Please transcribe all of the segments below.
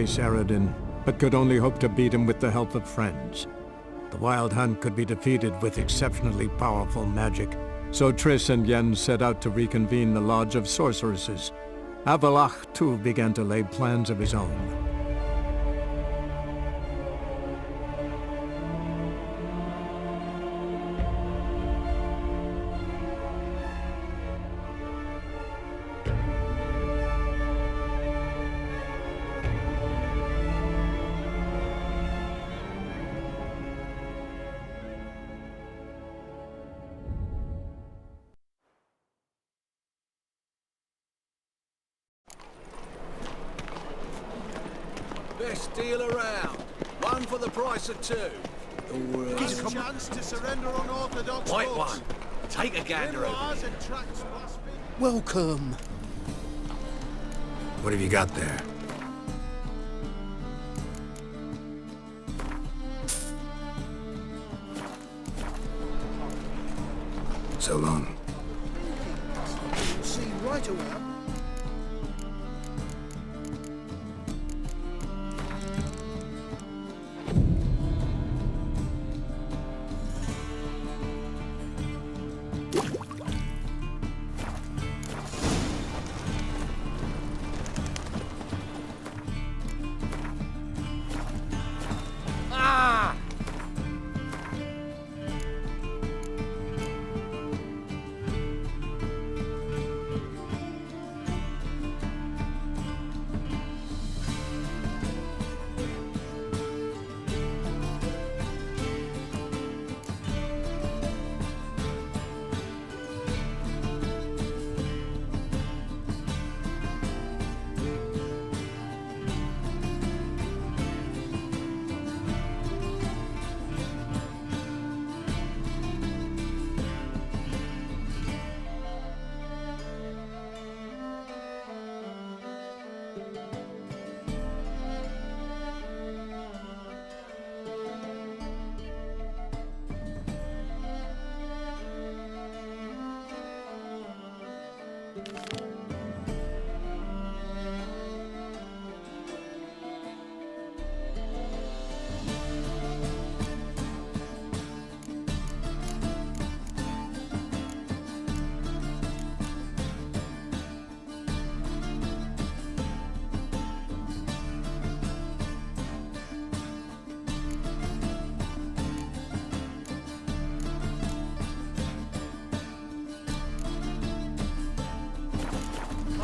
face Eredin, but could only hope to beat him with the help of friends. The Wild Hunt could be defeated with exceptionally powerful magic, so Triss and Yen set out to reconvene the Lodge of Sorceresses. Avalach, too, began to lay plans of his own. Best deal around. One for the price of two. Last chance to surrender unorthodox White hooks. one. Take a gander over. Welcome. What have you got there? So long. You'll see right away.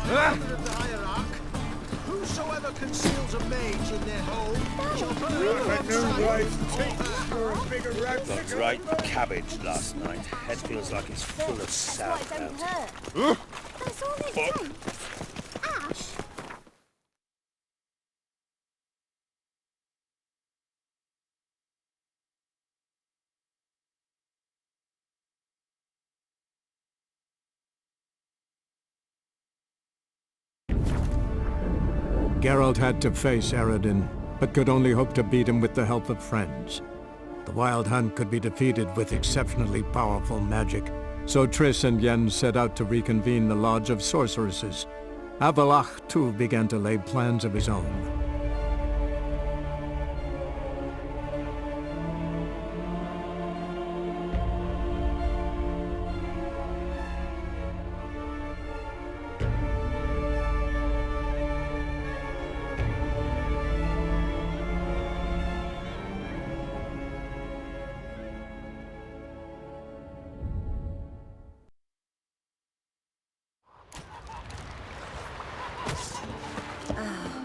Of the hierarch, whosoever conceals a mage in their home shall Got right cabbage last night. Head feels like it's full of sauerkraut. That's all it takes. Ash? Geralt had to face Eredin, but could only hope to beat him with the help of friends. The Wild Hunt could be defeated with exceptionally powerful magic, so Triss and Yen set out to reconvene the Lodge of Sorceresses. Avalach, too, began to lay plans of his own.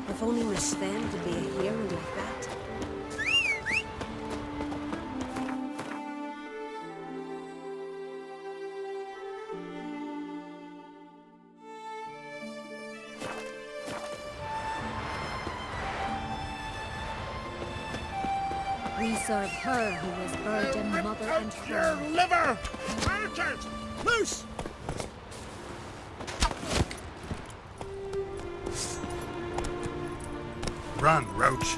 If only Miss Sven could be a hero like that. We serve her who was virgin mother and your throne. liver! Archers! Loose! Run, Roach.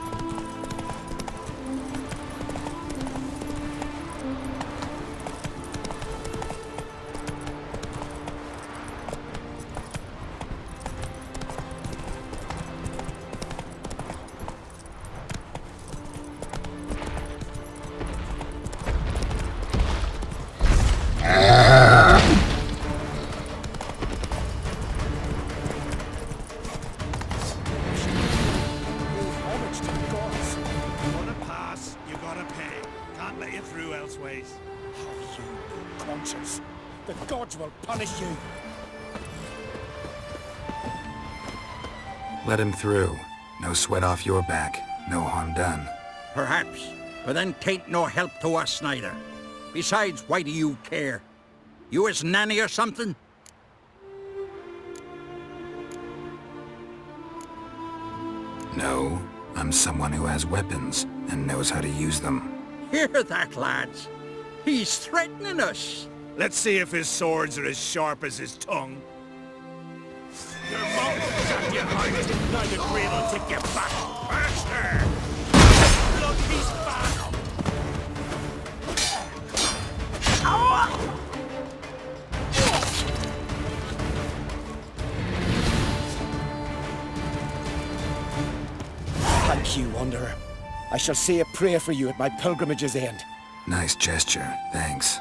can't let you through elsewise. Have you no conscience? The gods will punish you. Let him through. No sweat off your back. No harm done. Perhaps, but then tain't no help to us neither. Besides, why do you care? You his nanny or something? No, I'm someone who has weapons and knows how to use them. Hear that, lads? He's threatening us. Let's see if his swords are as sharp as his tongue. Your mouth shut, you highest. Neither grave will take you back. Faster! Look, he's back! Thank you, Wanderer. I shall say a prayer for you at my pilgrimage's end. Nice gesture, thanks.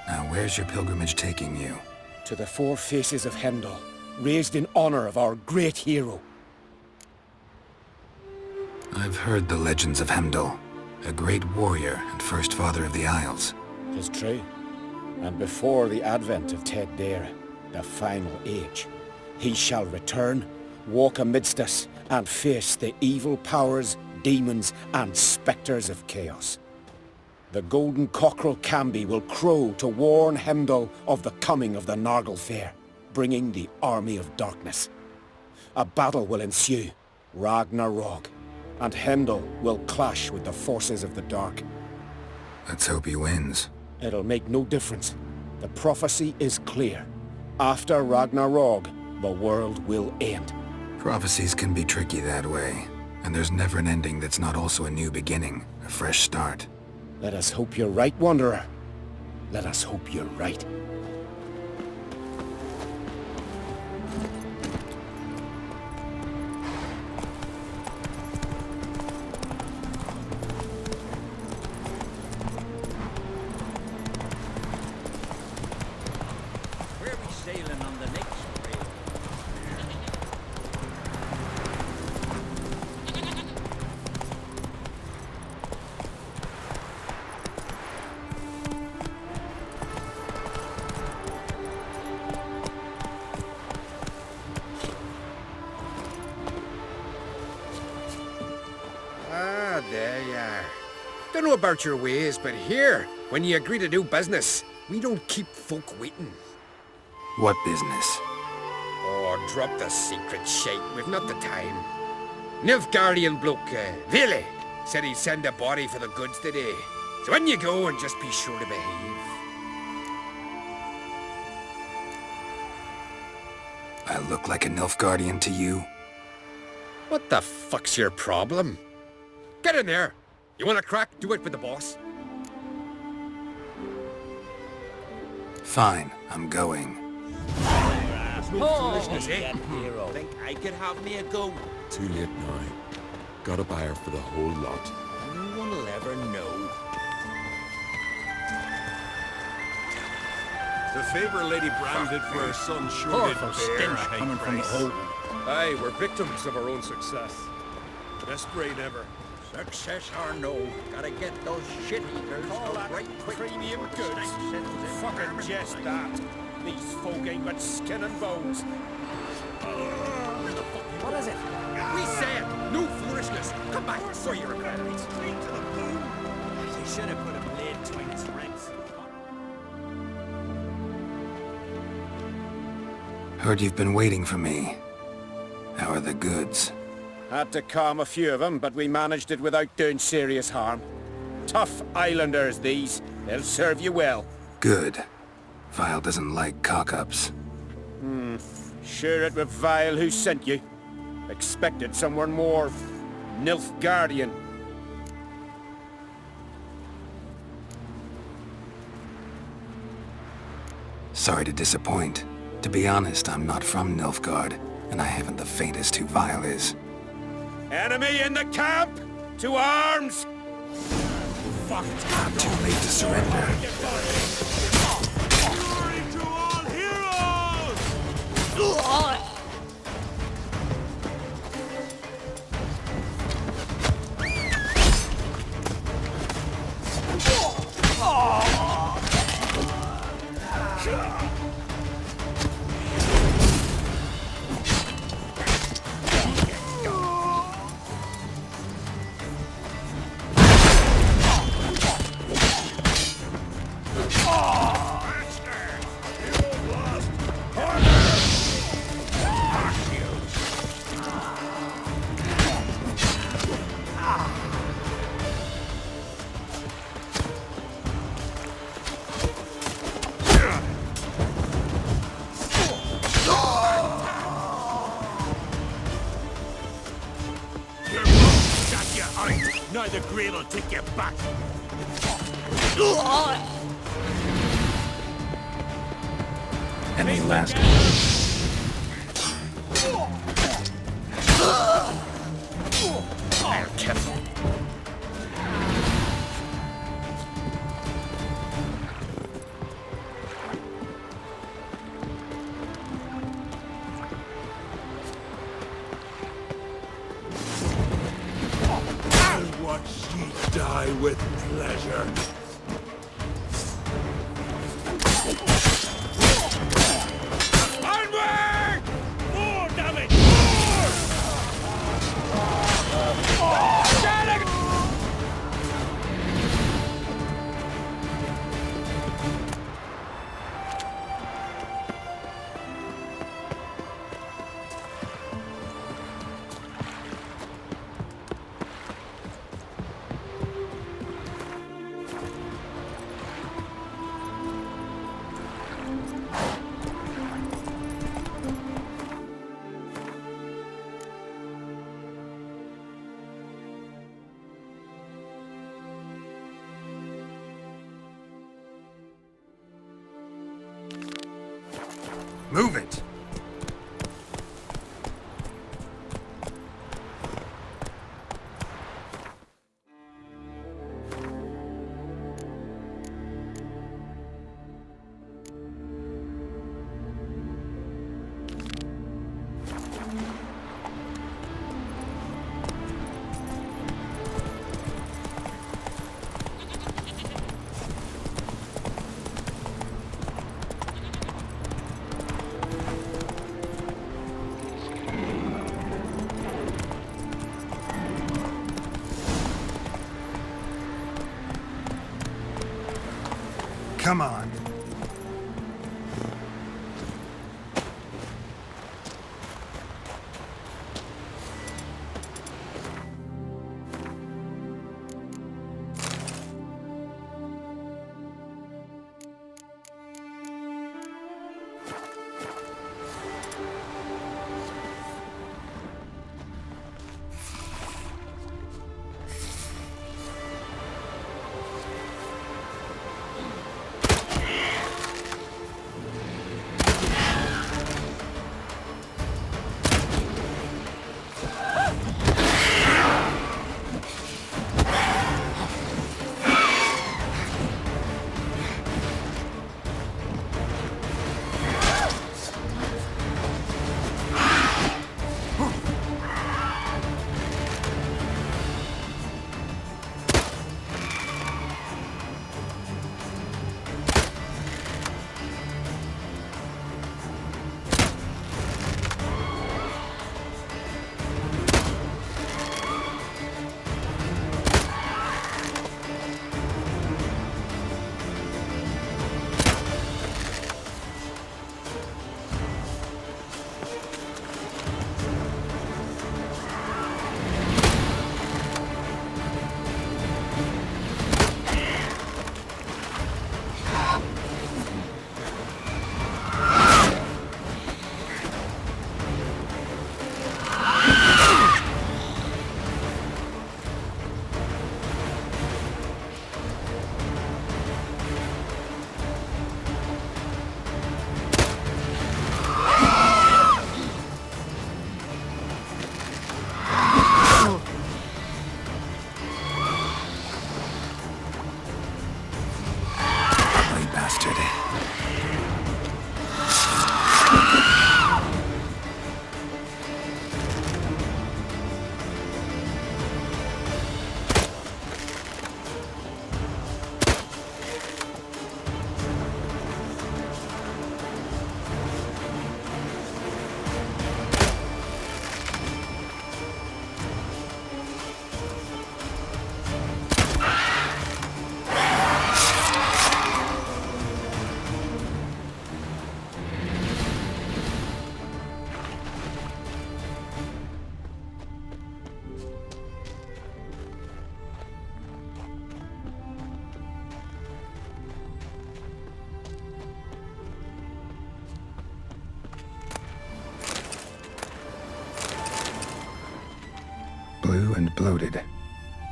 Now where's your pilgrimage taking you? To the four faces of Hendel, raised in honor of our great hero. I've heard the legends of Hemdall, a great warrior and first father of the Isles. 'Tis true. And before the advent of Ted Dare, the final age, he shall return, walk amidst us, and face the evil powers, demons, and spectres of chaos. The golden cockerel Camby will crow to warn Hemdall of the coming of the Nargle Fair, bringing the army of darkness. A battle will ensue, Ragnarok, and Hemdall will clash with the forces of the dark. Let's hope he wins. It'll make no difference. The prophecy is clear. After Ragnarok, the world will end. Prophecies can be tricky that way, and there's never an ending that's not also a new beginning, a fresh start. Let us hope you're right, Wanderer. Let us hope you're right. Where are we sailing on the next trail? Ah, there you are. Don't know about your ways, but here, when you agree to do business, we don't keep folk waiting. What business? Oh, drop the secret shite. We've not the time. Nilfgaardian bloke, Vele, said he'd send a body for the goods today. So when you go, and just be sure to behave. I look like a Nilfgaardian to you? What the fuck's your problem? Get in there. You want a crack? Do it with the boss. Fine, I'm going. Foolishness, eh? Think I could have me a go? Too late now. Got a buyer for the whole lot. No one will ever know. The favor Lady Bran did for her son sure did bear a high coming from the price. hole. Aye, we're victims of our own success. Best brain ever. Success or no, gotta get those shit eaters out right quick. Premium goods. Fucking jest that. These folk ain't but skin and bones. What is it? We said, no foolishness. Come back, so you regret it. Straight to the boom. They should have put a blade between his ribs. Heard you've been waiting for me. How are the goods? Had to calm a few of them, but we managed it without doing serious harm. Tough islanders, these. They'll serve you well. Good. Vile doesn't like cock-ups. Sure it was Vile who sent you. Expected someone more Nilfgaardian. Sorry to disappoint. To be honest, I'm not from Nilfgaard, and I haven't the faintest who Vile is. Enemy in the camp! To arms! Not too late to surrender. Glory to all heroes! behind. Neither grave will take you back. Any last... I'll kill him. I'll watch ye die with pleasure. Onward! More damage! Move it! Come on.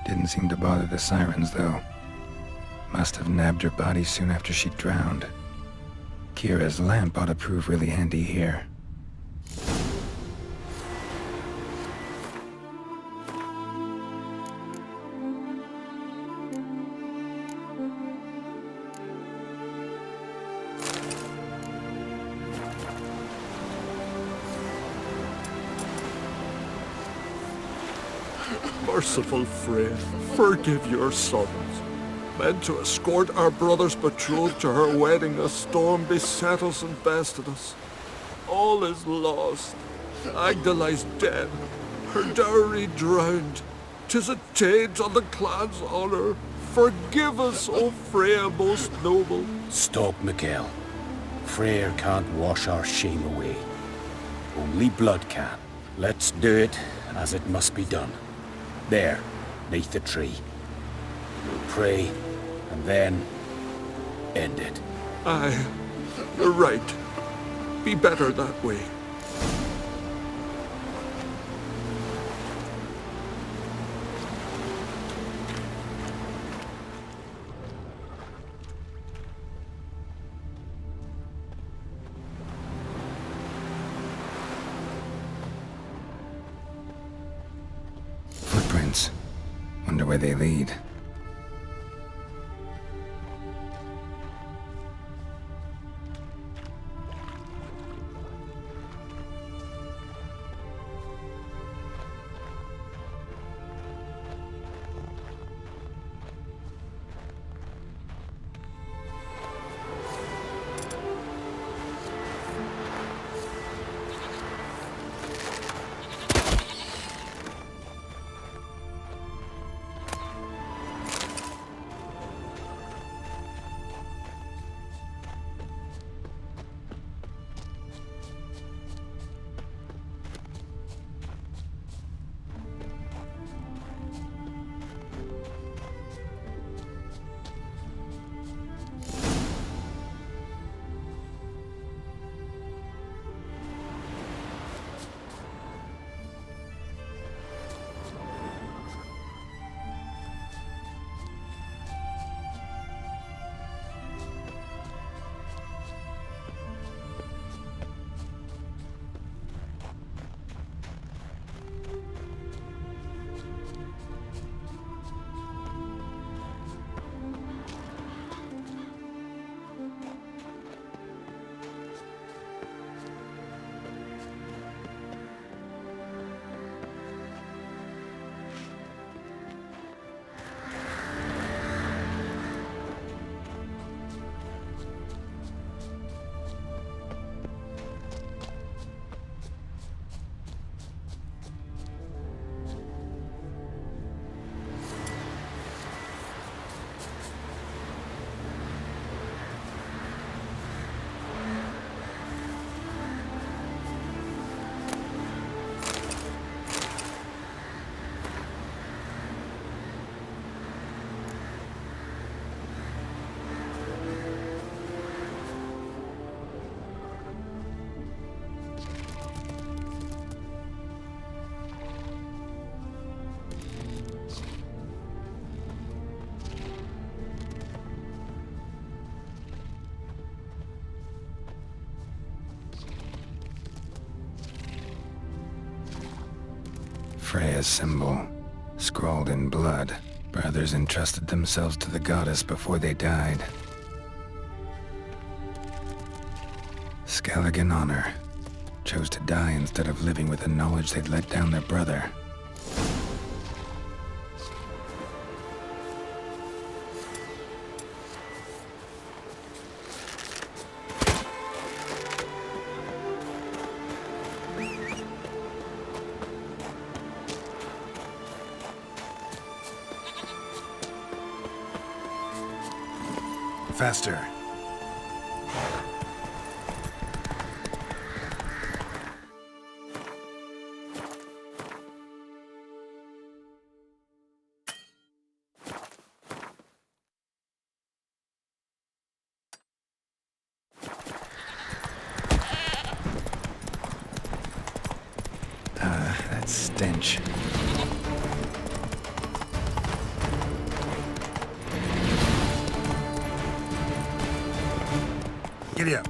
Didn't seem to bother the sirens, though. Must have nabbed her body soon after she drowned. Kira's lamp ought to prove really handy here. Merciful Freya, forgive your sons. Meant to escort our brother's betrothed to her wedding, a storm beset us and bested us. All is lost. Agdali's dead, her dowry drowned. 'Tis a taint on the clan's honor. Forgive us, O Freya most noble. Stop, Miguel. Freyr can't wash our shame away. Only blood can. Let's do it as it must be done. There, neath the tree. We'll pray, and then end it. Aye, you're right. Be better that way. Footprints. Wonder where they lead. Freya's symbol, scrawled in blood. Brothers entrusted themselves to the goddess before they died. Skelligan honor. Chose to die instead of living with the knowledge they'd let down their brother. Faster. That stench. Giddy up.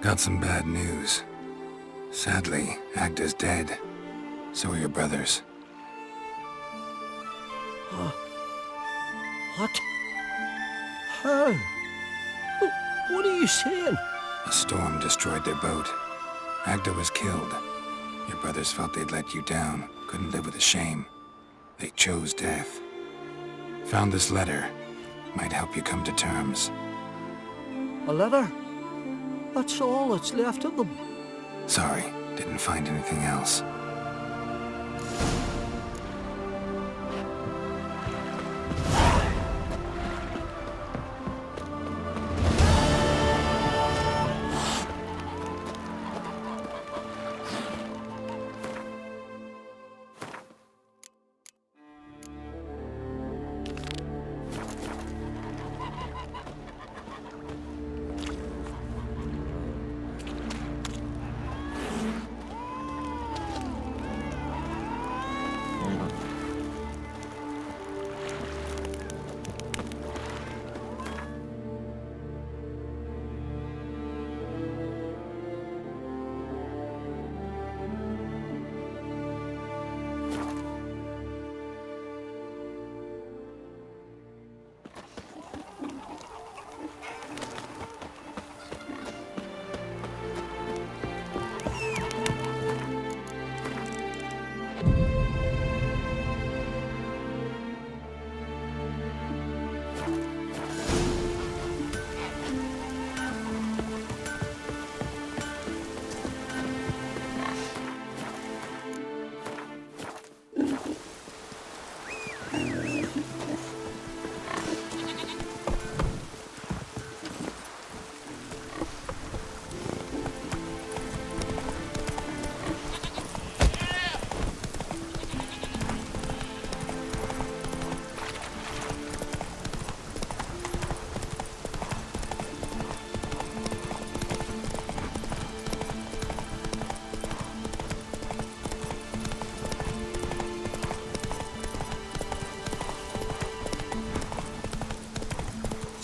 Got some bad news. Sadly, Agda's dead. So are your brothers. What? How? What are you saying? A storm destroyed their boat. Agda was killed. Your brothers felt they'd let you down, couldn't live with the shame. They chose death. Found this letter. Might help you come to terms. A letter? That's all that's left of them. Sorry, didn't find anything else.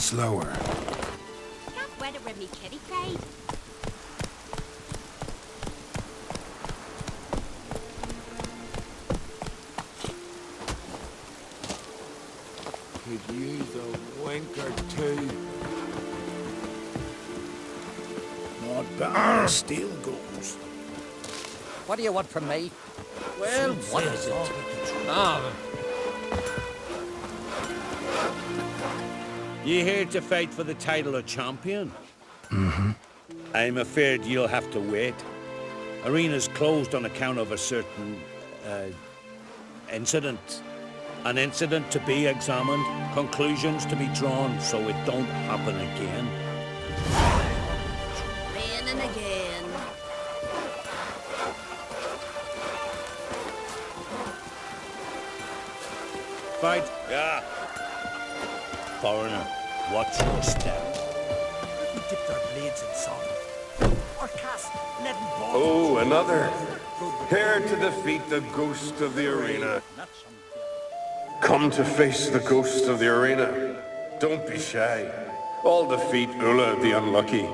Slower. Can't weather with me kitty fade. Could use a wink or two. Not bad. Steel goes. What do you want from me? Well, what is it? You here to fight for the title of champion? Mm-hmm. I'm afraid you'll have to wait. Arena's closed on account of a certain, incident. An incident to be examined, conclusions to be drawn so it don't happen again. Raining again. Fight? Yeah. Foreigner, watch your step. We dipped our blades in salt. Or cast leaden balls. Oh, another. Here to defeat the ghost of the arena. Come to face the ghost of the arena. Don't be shy. I'll defeat Ulla the Unlucky.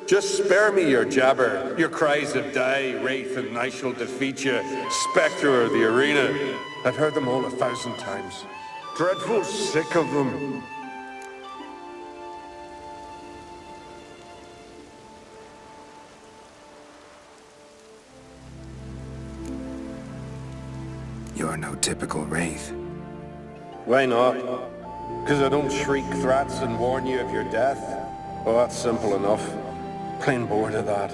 Just spare me your jabber, your cries of die, wraith, and I shall defeat you, spectre of the arena. I've heard them all 1,000 times. Dreadful sick of them. You're no typical wraith. Why not? Because I don't shriek threats and warn you of your death? Oh, that's simple enough. Plain bored of that.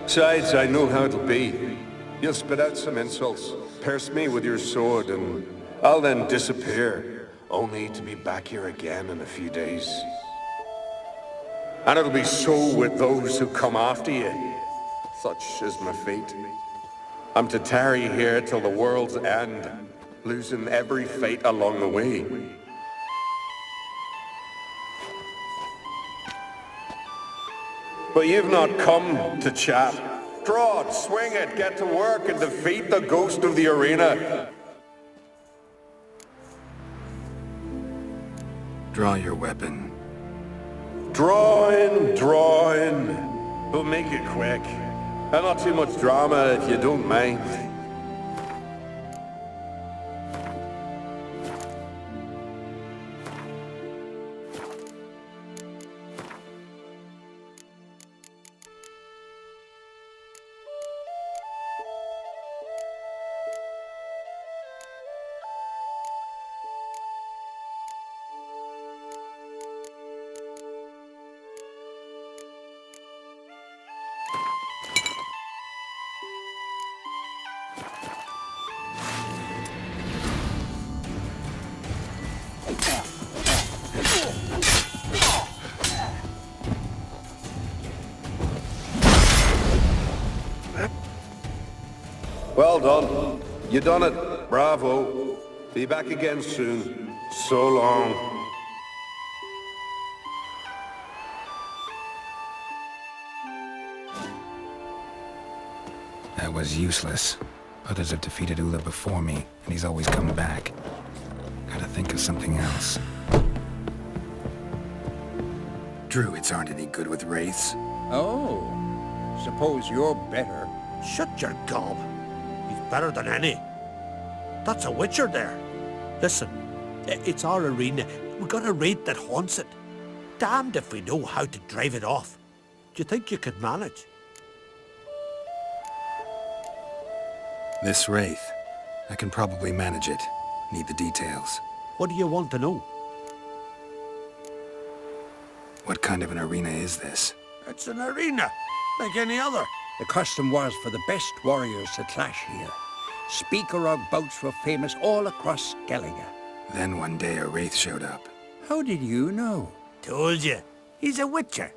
Besides, I know how it'll be. You'll spit out some insults, pierce me with your sword, and I'll then disappear, only to be back here again in a few days. And it'll be so with those who come after you. Such is my fate. I'm to tarry here till the world's end, losing every fate along the way. But you've not come to chat. Draw it, swing it, get to work and defeat the ghost of the arena. Draw your weapon. Draw in. But make it quick. And not too much drama if you don't mind. Well done. You done it. Bravo. Be back again soon. So long. That was useless. Others have defeated Ulla before me, and he's always come back. Gotta think of something else. Druids aren't any good with wraiths. Oh, suppose you're better. Shut your gob. He's better than any. That's a witcher there. Listen, it's our arena. We've got a wraith that haunts it. Damned if we know how to drive it off. Do you think you could manage? This wraith, I can probably manage it. Need the details. What do you want to know? What kind of an arena is this? It's an arena, like any other. The custom was for the best warriors to clash here. Speaker of bouts were famous all across Skellige. Then one day a wraith showed up. How did you know? Told you. He's a witcher.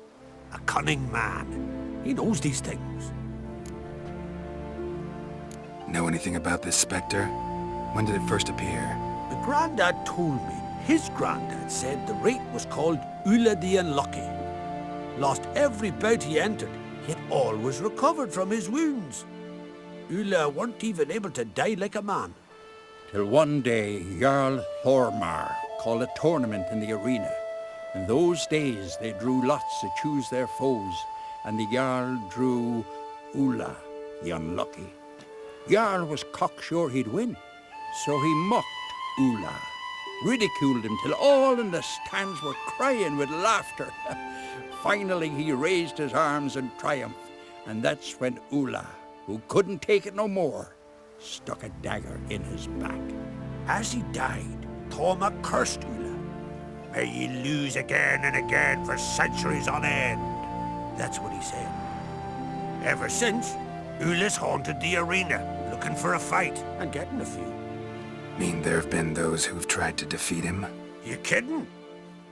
A cunning man. He knows these things. Know anything about this spectre? When did it first appear? The Grandad told me his granddad said the wraith was called Ulla the Unlucky. Lost every bout he entered, yet always recovered from his wounds. Ulla weren't even able to die like a man. Till one day Jarl Thormar called a tournament in the arena. In those days, they drew lots to choose their foes, and the Jarl drew Ulla, the unlucky. Jarl was cocksure he'd win, so he mocked Ulla, ridiculed him till all in the stands were crying with laughter. Finally, he raised his arms in triumph, and that's when Ulla, who couldn't take it no more, stuck a dagger in his back. As he died, Thoma cursed Ulla. May ye lose again and again for centuries on end. That's what he said. Ever since, Ulla's haunted the arena, looking for a fight and getting a few. Mean there have been those who've tried to defeat him? You kidding?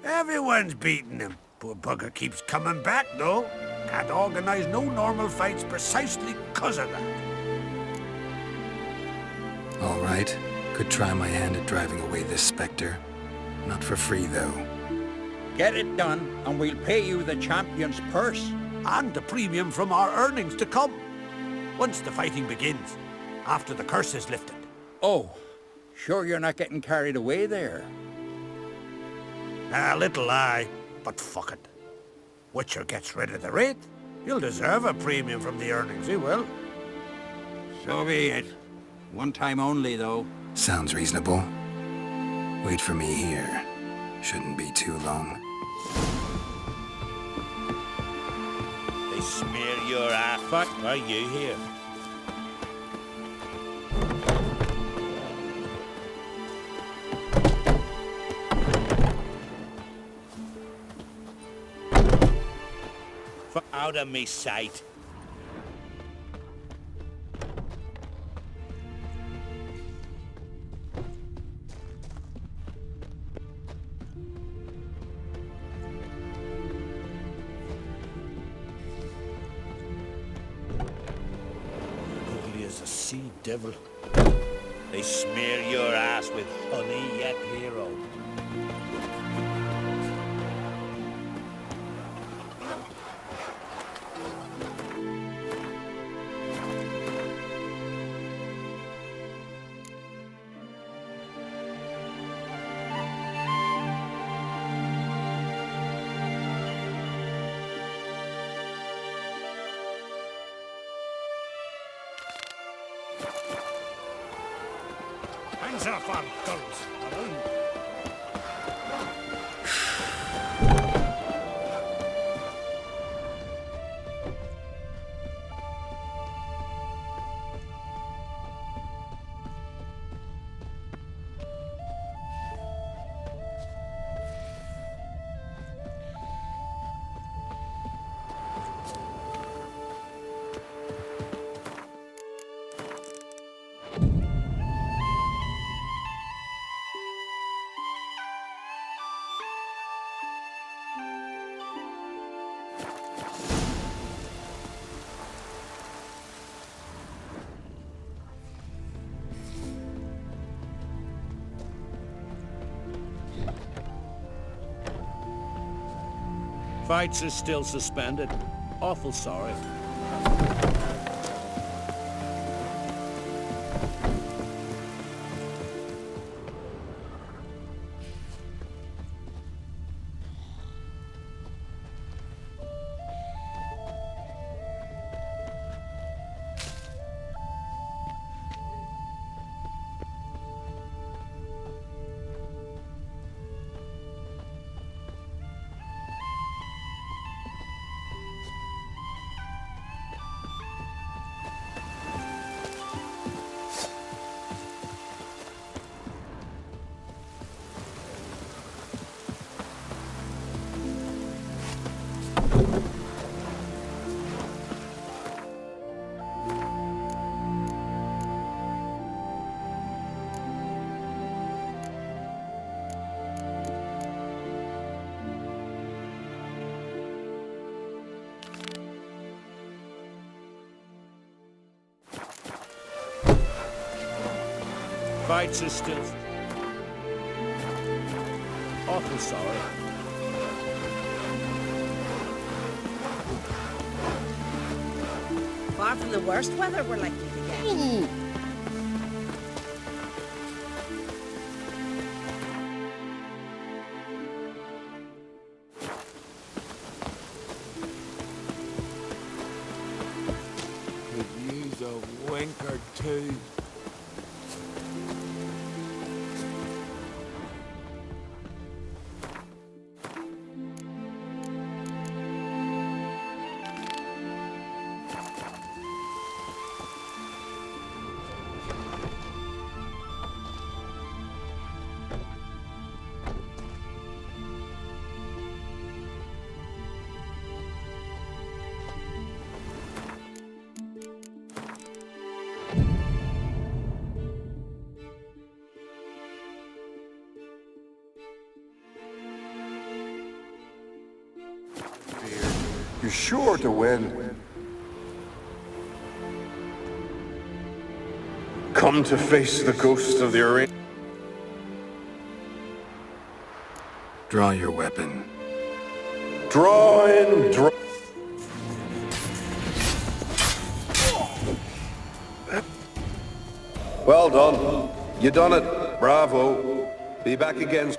Everyone's beating him. Poor bugger keeps coming back, though. Can't organize no normal fights precisely 'cause of that. All right. Could try my hand at driving away this specter. Not for free, though. Get it done, and we'll pay you the champion's purse. And the premium from our earnings to come. Once the fighting begins, after the curse is lifted. Oh, sure you're not getting carried away there? A little lie, but fuck it. Witcher gets rid of the rate. He'll deserve a premium from the earnings, he will. So be it. One time only, though. Sounds reasonable. Wait for me here. Shouldn't be too long. They smear your ass. What are you here? Out of me sight. Ugly as a sea devil. They smear your ass with honey yet, hero. Hands off our guns, Malone. Fights are still suspended. Awful sorry. Fights are still... Awful sorry. Far from the worst weather we're likely to get. tankard tea. You're sure to win. Come to face the ghost of the arena. Draw your weapon. Draw in, draw. Well done. You done it. Bravo. Be back again.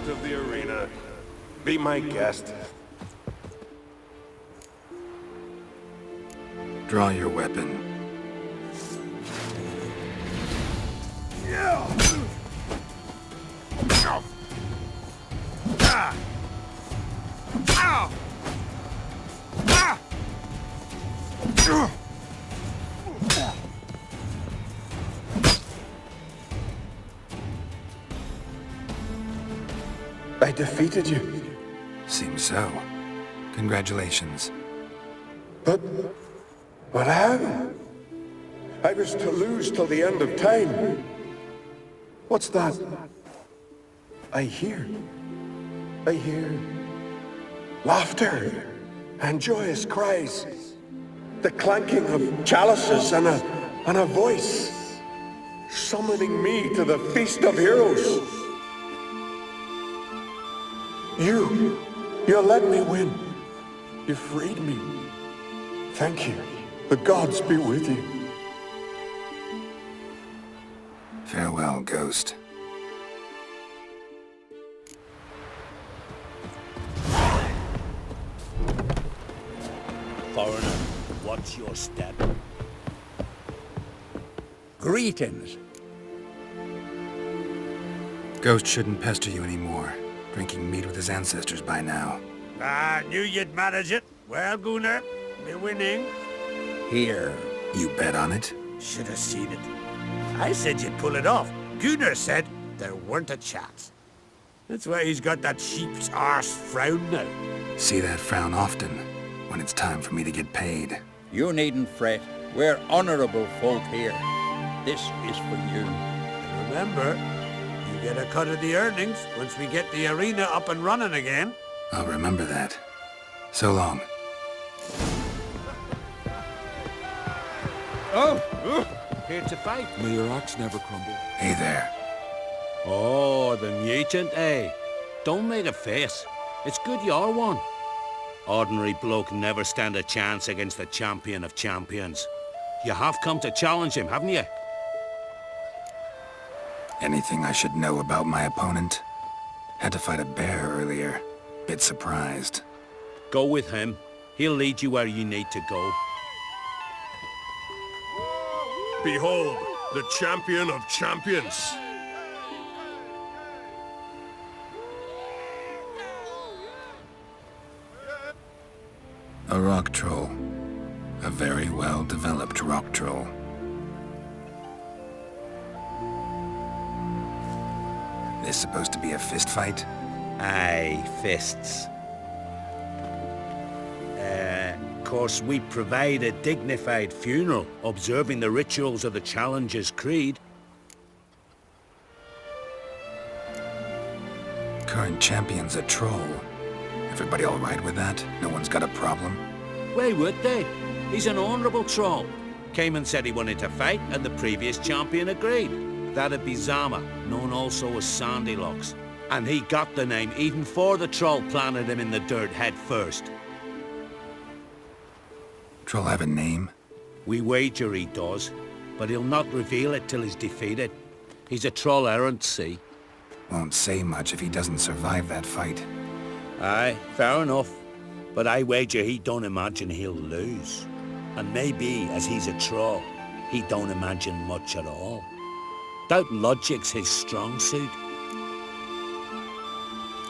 Of the arena. Be my guest. Draw your weapon. I defeated you. Seems so. Congratulations. But how? I was to lose till the end of time. What's that? I hear laughter and joyous cries. The clanking of chalices and a voice summoning me to the feast of heroes. You let me win. You freed me. Thank you. The gods be with you. Farewell, Ghost. Foreigner, what's your step? Greetings. Ghost shouldn't pester you anymore. Drinking meat with his ancestors by now. Ah, knew you'd manage it. Well, Gunnar, be winning. Here. You bet on it? Should have seen it. I said you'd pull it off. Gunnar said there weren't a chance. That's why he's got that sheep's arse frown now. See that frown often, when it's time for me to get paid. You needn't fret. We're honorable folk here. This is for you. And remember, you get a cut of the earnings once we get the arena up and running again. I'll remember that. So long. Here to fight. May your axe never crumble. Hey there. Oh, the mutant, eh? Don't make a face. It's good you're one. Ordinary bloke never stand a chance against the champion of champions. You have come to challenge him, haven't you? Anything I should know about my opponent? Had to fight a bear earlier. Bit surprised. Go with him. He'll lead you where you need to go. Behold, the champion of champions. A rock troll. A very well-developed rock troll. This supposed to be a fist fight? Aye, fists. Of course, we provide a dignified funeral, observing the rituals of the Challenger's Creed. Current champion's a troll. Everybody all right with that? No one's got a problem? Why would they? He's an honourable troll. Came and said he wanted to fight, and the previous champion agreed. That'd be Zama, known also as Sandylocks. And he got the name even before the troll planted him in the dirt head first. Troll have a name? We wager he does, but he'll not reveal it till he's defeated. He's a troll errant, see? Won't say much if he doesn't survive that fight. Aye, fair enough. But I wager he don't imagine he'll lose. And maybe, as he's a troll, he don't imagine much at all. Doubt logic's his strong suit.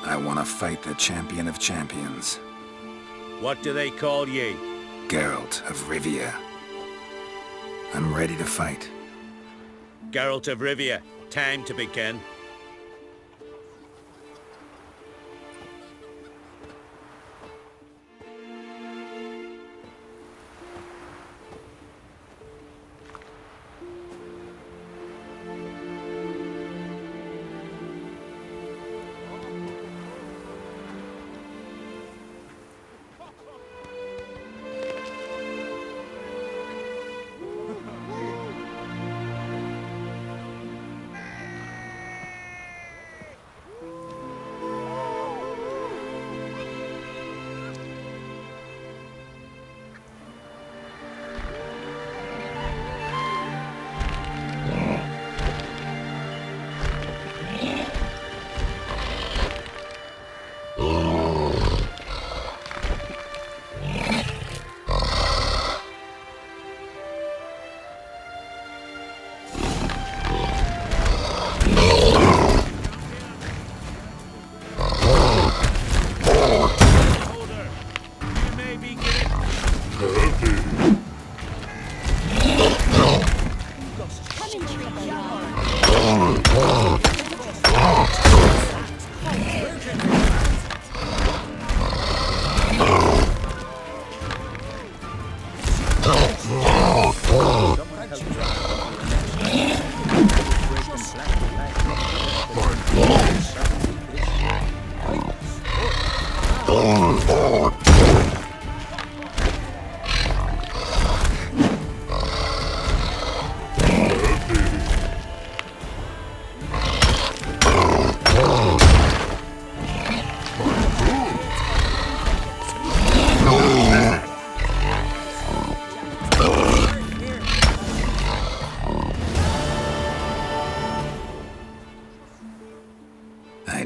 I want to fight the champion of champions. What do they call ye? Geralt of Rivia. I'm ready to fight. Geralt of Rivia, time to begin.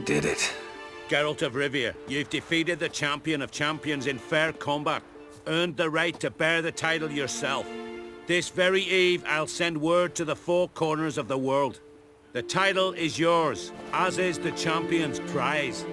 Did it. Geralt of Rivia, you've defeated the champion of champions in fair combat. Earned the right to bear the title yourself. This very eve, I'll send word to the four corners of the world. The title is yours, as is the champion's prize.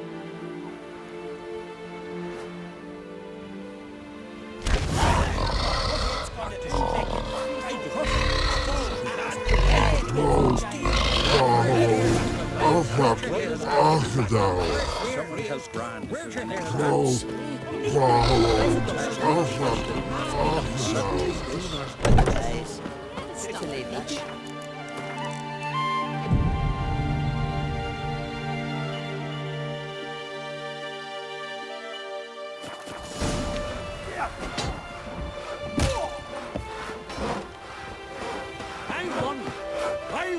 I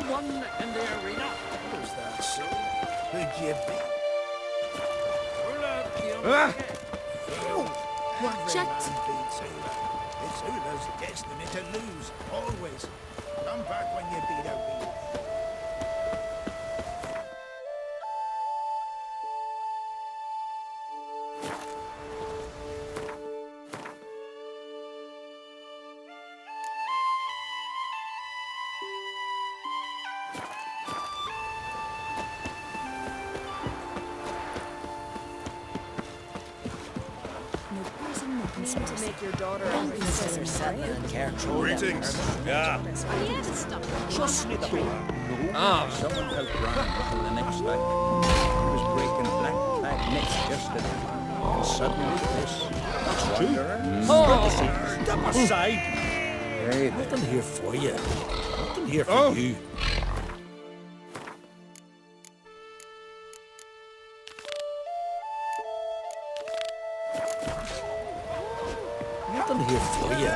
won in the arena. Was that so? Who'd you beat? Watch it. It's Ula's destiny to lose, always. Come back when you beat a wheel. Seem to make your daughter a princess. Greetings. Yeah. Yeah, stop. Just need the Someone felt round until the next night. He was breaking black flag nets yesterday. And suddenly this. That's true. Step aside. Hey, Nothing here for you. Nothing here for you. Nothing here for you.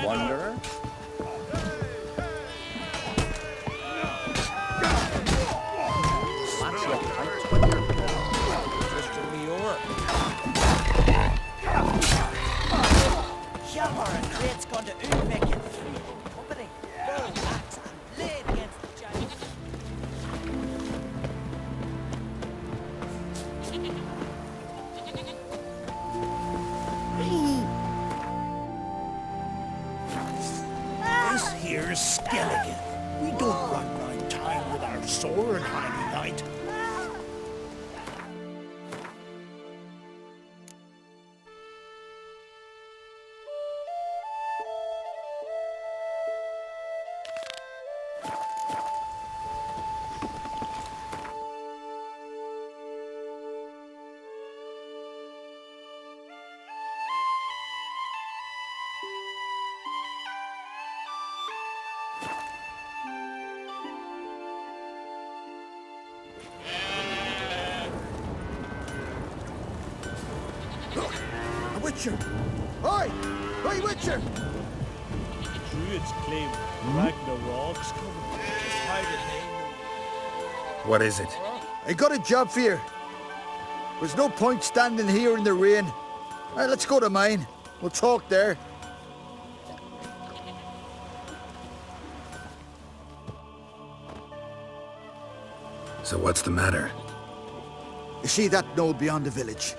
Wanderer? That's your fight. Just a Leor. Shalmar and Crate's gone to Umek and free company. Roll backs and laid against the giant. This here's Skeleton. We don't run round town with our sword hanging out. Witcher! Oi! Oi, Witcher! Druids claim Ragnarok's coming. How did they know? What is it? I got a job for you. There's no point standing here in the rain. Let's go to mine. We'll talk there. So what's the matter? You see that knoll beyond the village?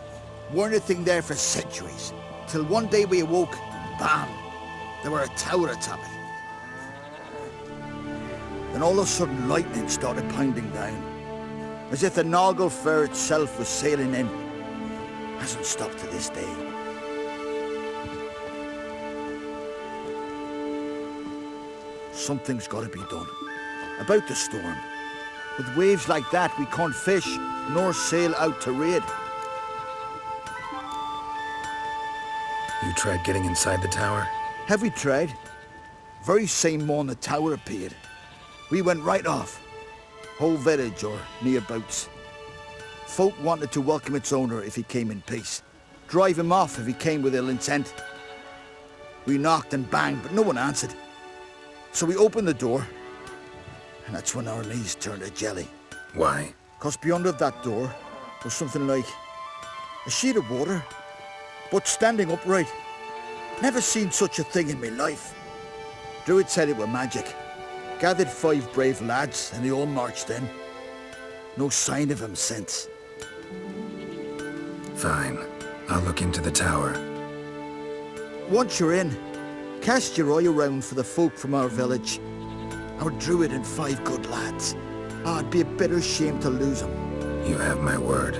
Weren't a thing there for centuries. Till one day we awoke, bam! There were a tower atop it. Then all of a sudden lightning started pounding down. As if the Noggle Fair itself was sailing in. Hasn't stopped to this day. Something's got to be done. About the storm. With waves like that, we can't fish, nor sail out to raid. You tried getting inside the tower? Have we tried? Very same morning the tower appeared. We went right off. Whole village or nearabouts. Folk wanted to welcome its owner if he came in peace. Drive him off if he came with ill intent. We knocked and banged, but no one answered. So we opened the door, and that's when our knees turned to jelly. Why? 'Cause beyond of that door was something like a sheet of water, but standing upright. Never seen such a thing in my life. Druid said it were magic. Gathered 5 brave lads, and they all marched in. No sign of him since. Fine. I'll look into the tower. Once you're in, cast your eye around for the folk from our village. Our druid and 5 good lads. It'd be a bitter shame to lose them. You have my word.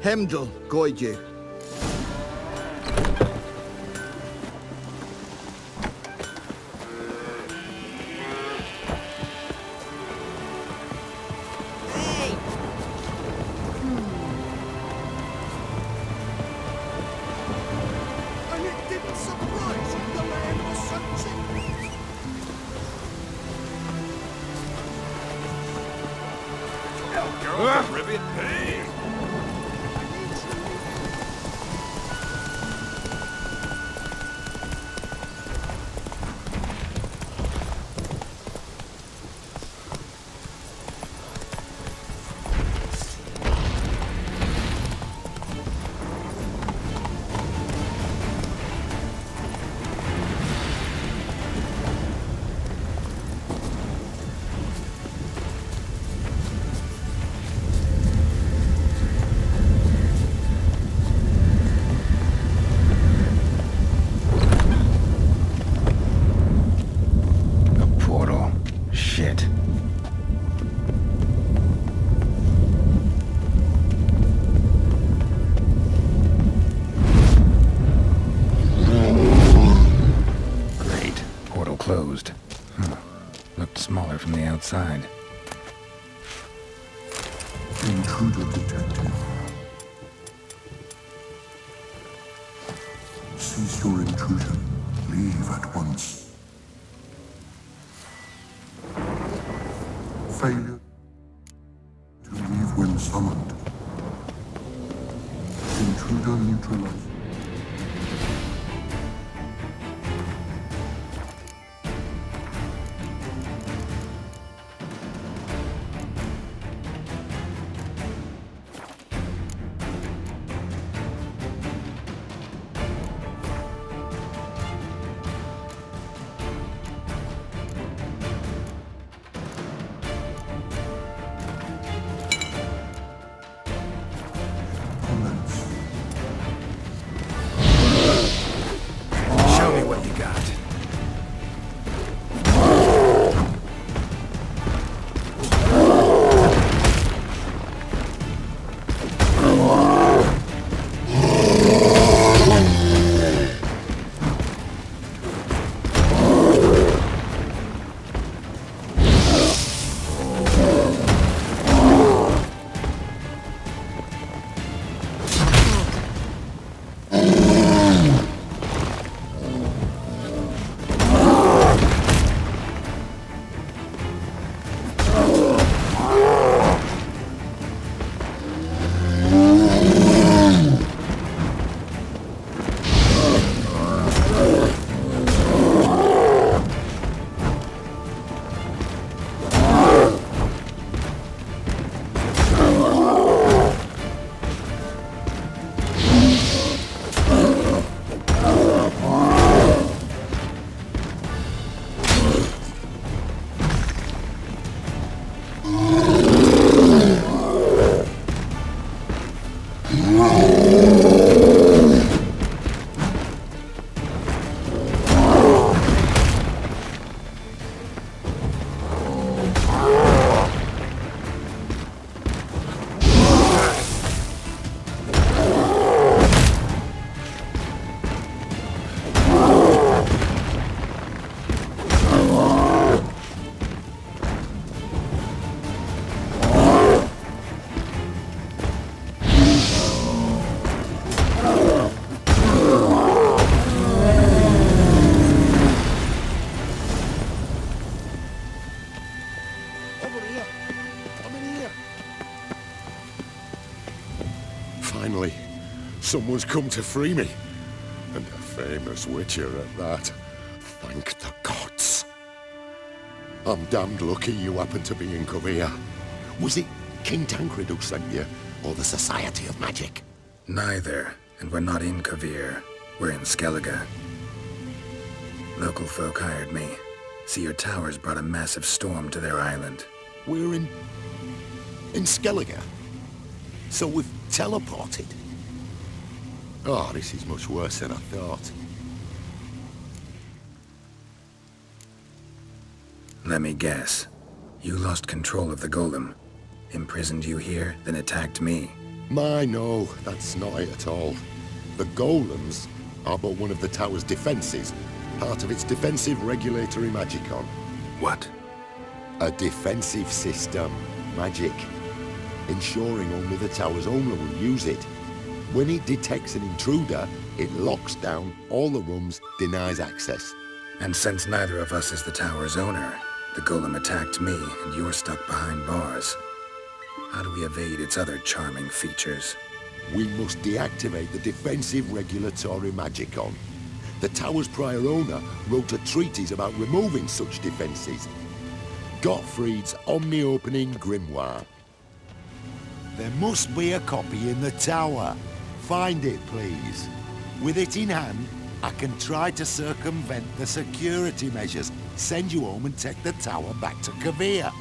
Hemdall guide you. outside. Intruder detected. Cease your intrusion. Leave at once. Failure to leave when summoned. Intruder neutralized. Show me what you got. Finally, someone's come to free me. And a famous witcher at that. Thank the gods. I'm damned lucky you happened to be in Kovir. Was it King Tancred who sent you, or the Society of Magic? Neither, and we're not in Kovir. We're in Skellige. Local folk hired me. See, your towers brought a massive storm to their island. We're in Skellige? So we've teleported? Oh, this is much worse than I thought. Let me guess. You lost control of the golem. Imprisoned you here, then attacked me. No, that's not it at all. The golems are but one of the tower's defenses, part of its defensive regulatory magicon. What? A defensive system. Magic. Ensuring only the tower's owner will use it. When it detects an intruder, it locks down all the rooms, denies access. And since neither of us is the tower's owner, the golem attacked me and you're stuck behind bars. How do we evade its other charming features? We must deactivate the defensive regulatory magicon. The tower's prior owner wrote a treatise about removing such defenses. Gottfried's omni-opening grimoire. There must be a copy in the tower. Find it, please. With it in hand, I can try to circumvent the security measures, send you home and take the tower back to Kovir.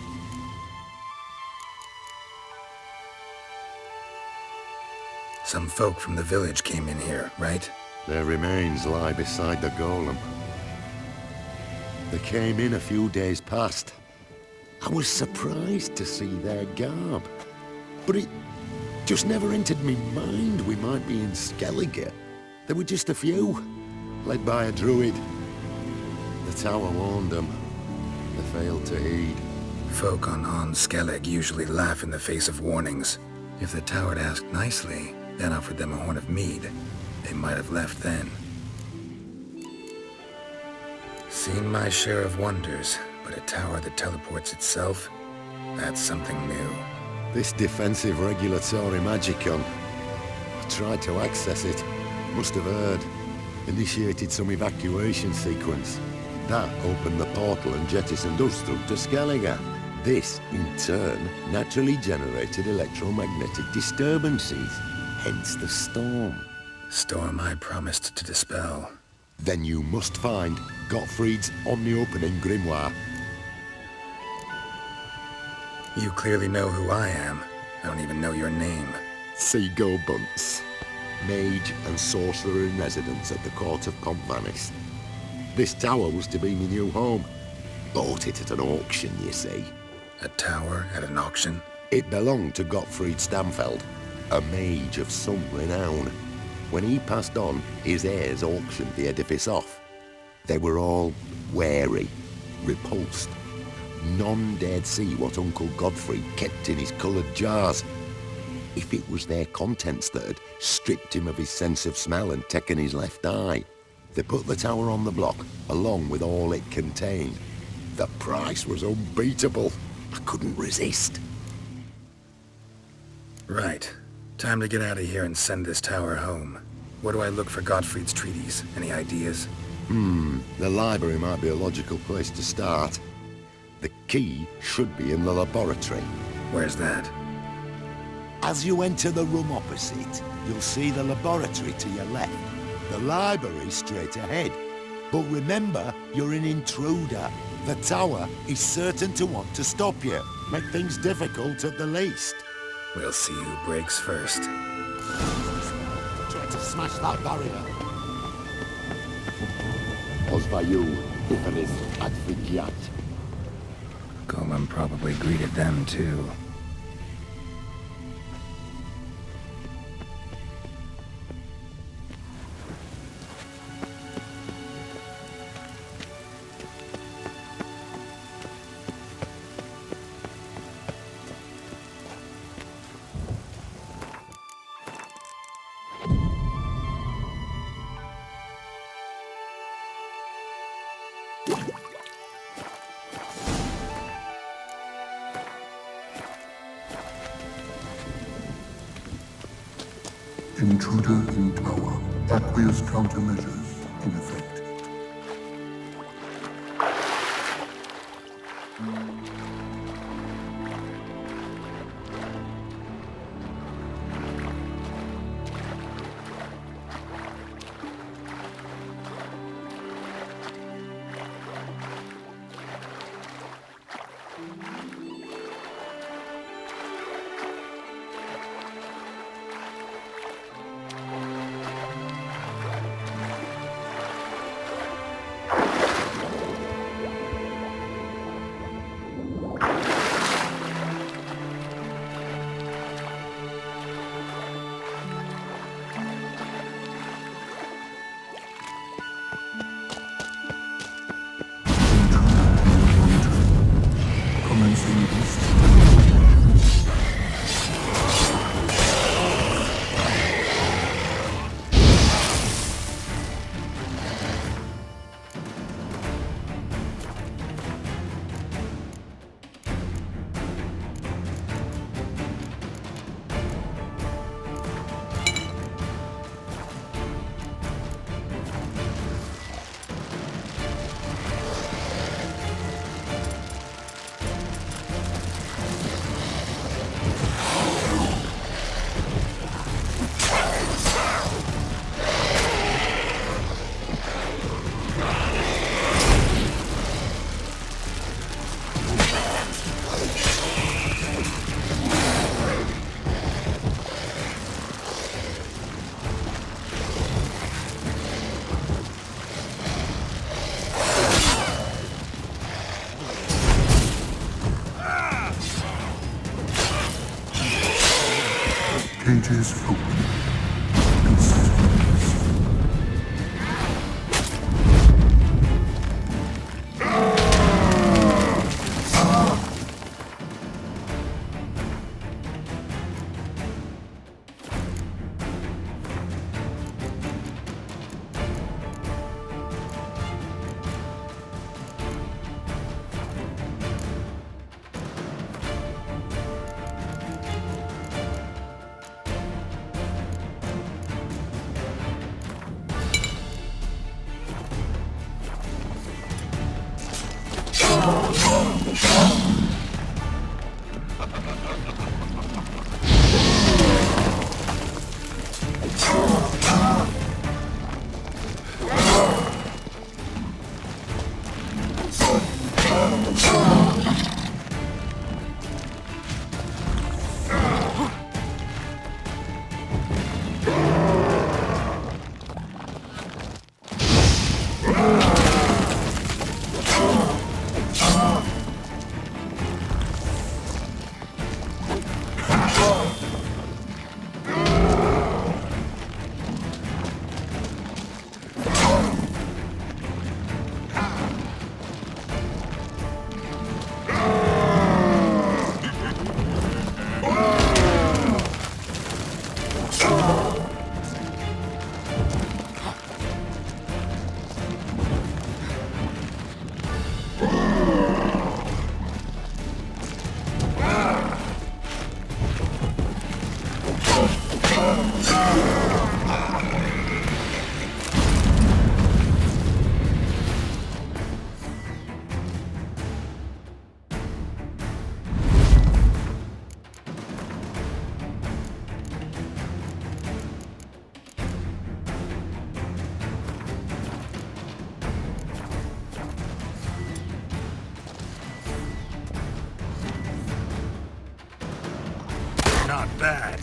Some folk from the village came in here, right? Their remains lie beside the golem. They came in a few days past. I was surprised to see their garb. But it just never entered me mind we might be in Skellige. There were just a few, led by a druid. The tower warned them. They failed to heed. Folk on Skellig usually laugh in the face of warnings. If the tower had asked nicely, then offered them a horn of mead, they might have left then. Seen my share of wonders, but a tower that teleports itself? That's something new. This defensive regulatory magicon. I tried to access it. Must have heard. Initiated some evacuation sequence. That opened the portal and jettisoned us through to Skellige. This, in turn, naturally generated electromagnetic disturbances. Hence the storm. Storm I promised to dispel. Then you must find Gottfried's omni-opening grimoire. You clearly know who I am. I don't even know your name. Seagull Bunce. Mage and sorcerer in residence at the court of Compvanis. This tower was to be my new home. Bought it at an auction, you see. A tower at an auction? It belonged to Gottfried Stamfeld, a mage of some renown. When he passed on, his heirs auctioned the edifice off. They were all wary, repulsed. None dared see what Uncle Godfrey kept in his coloured jars. If it was their contents that had stripped him of his sense of smell and taken his left eye, they put the tower on the block, along with all it contained. The price was unbeatable. I couldn't resist. Right. Time to get out of here and send this tower home. Where do I look for Gottfried's treaties? Any ideas? The library might be a logical place to start. The key should be in the laboratory. Where's that? As you enter the room opposite, you'll see the laboratory to your left. The library straight ahead. But remember, you're an intruder. The tower is certain to want to stop you. Make things difficult at the least. We'll see who breaks first. Try to smash that barrier. Osvayu, Ifaris, Advigiat. Golem probably greeted them too. Intruder in tower. Aqueous countermeasures in effect. Cages open. Not bad.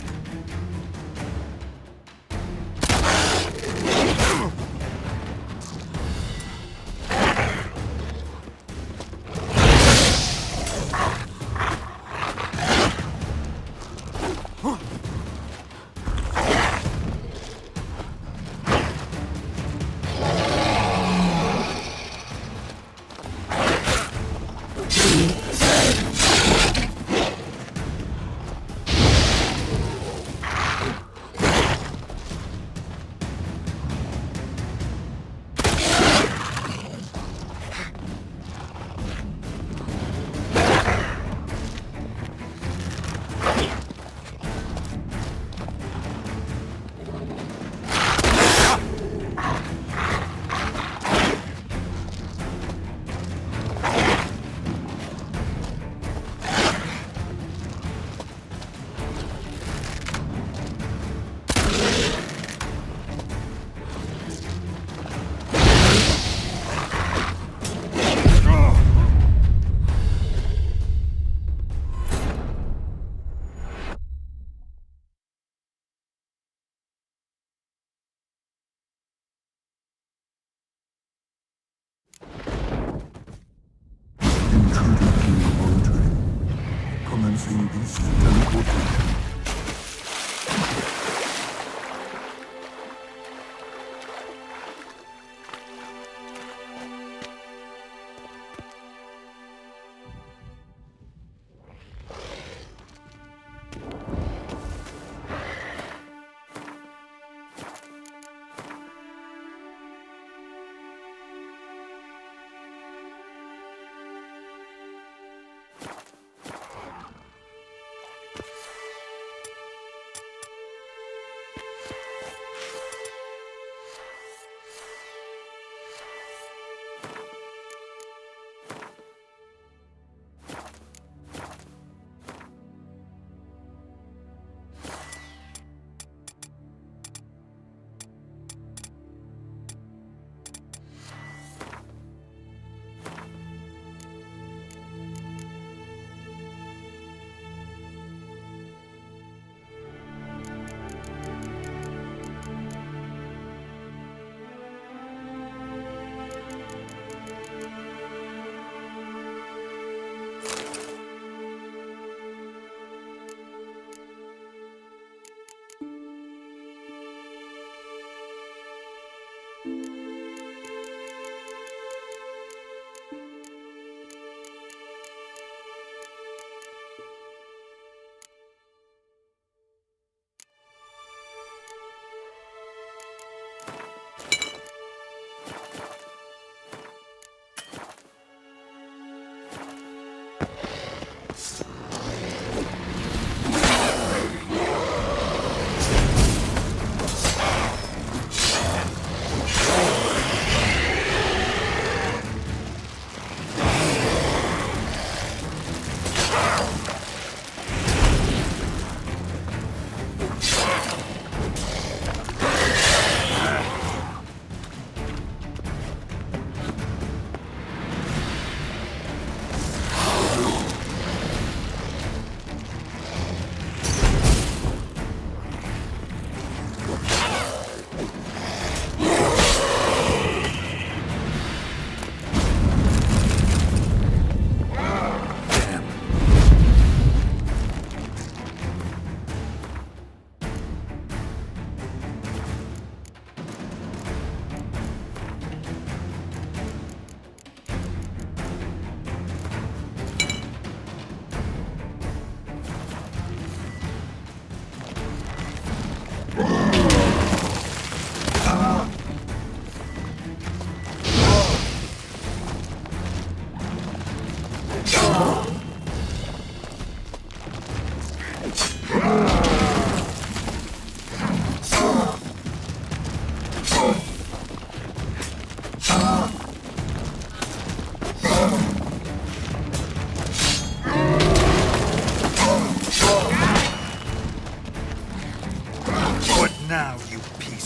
Commencing beast teleportation.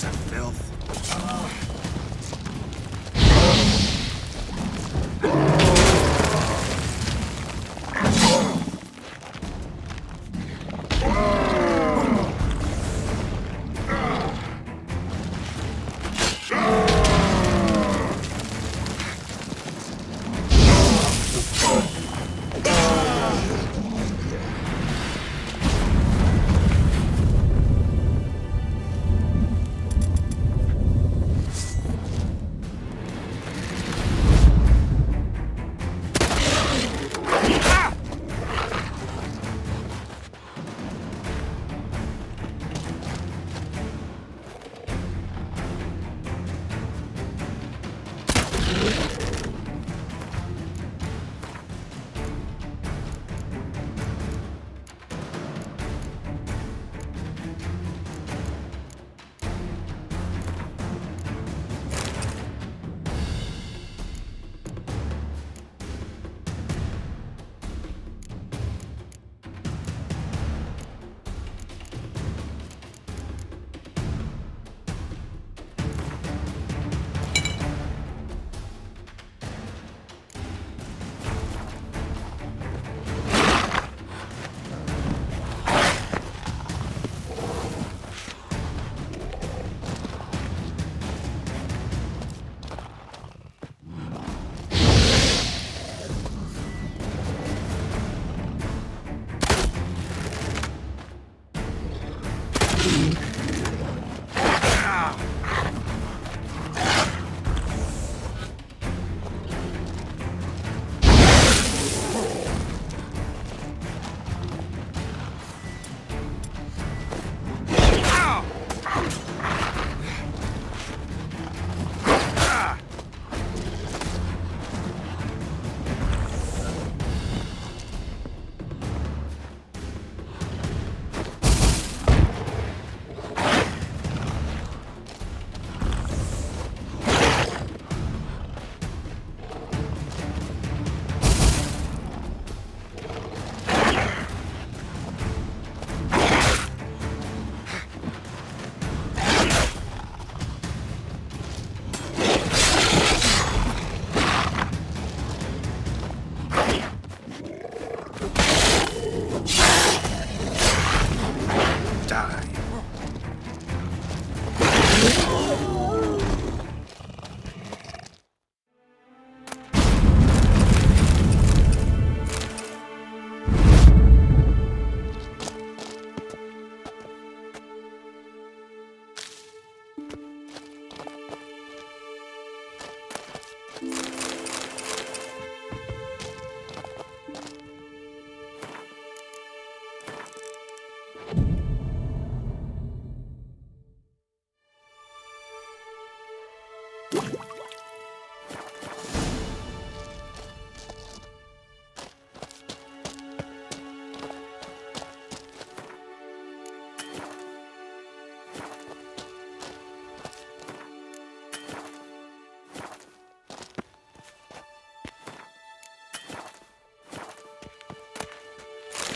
Mass of filth.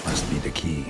Must be the key.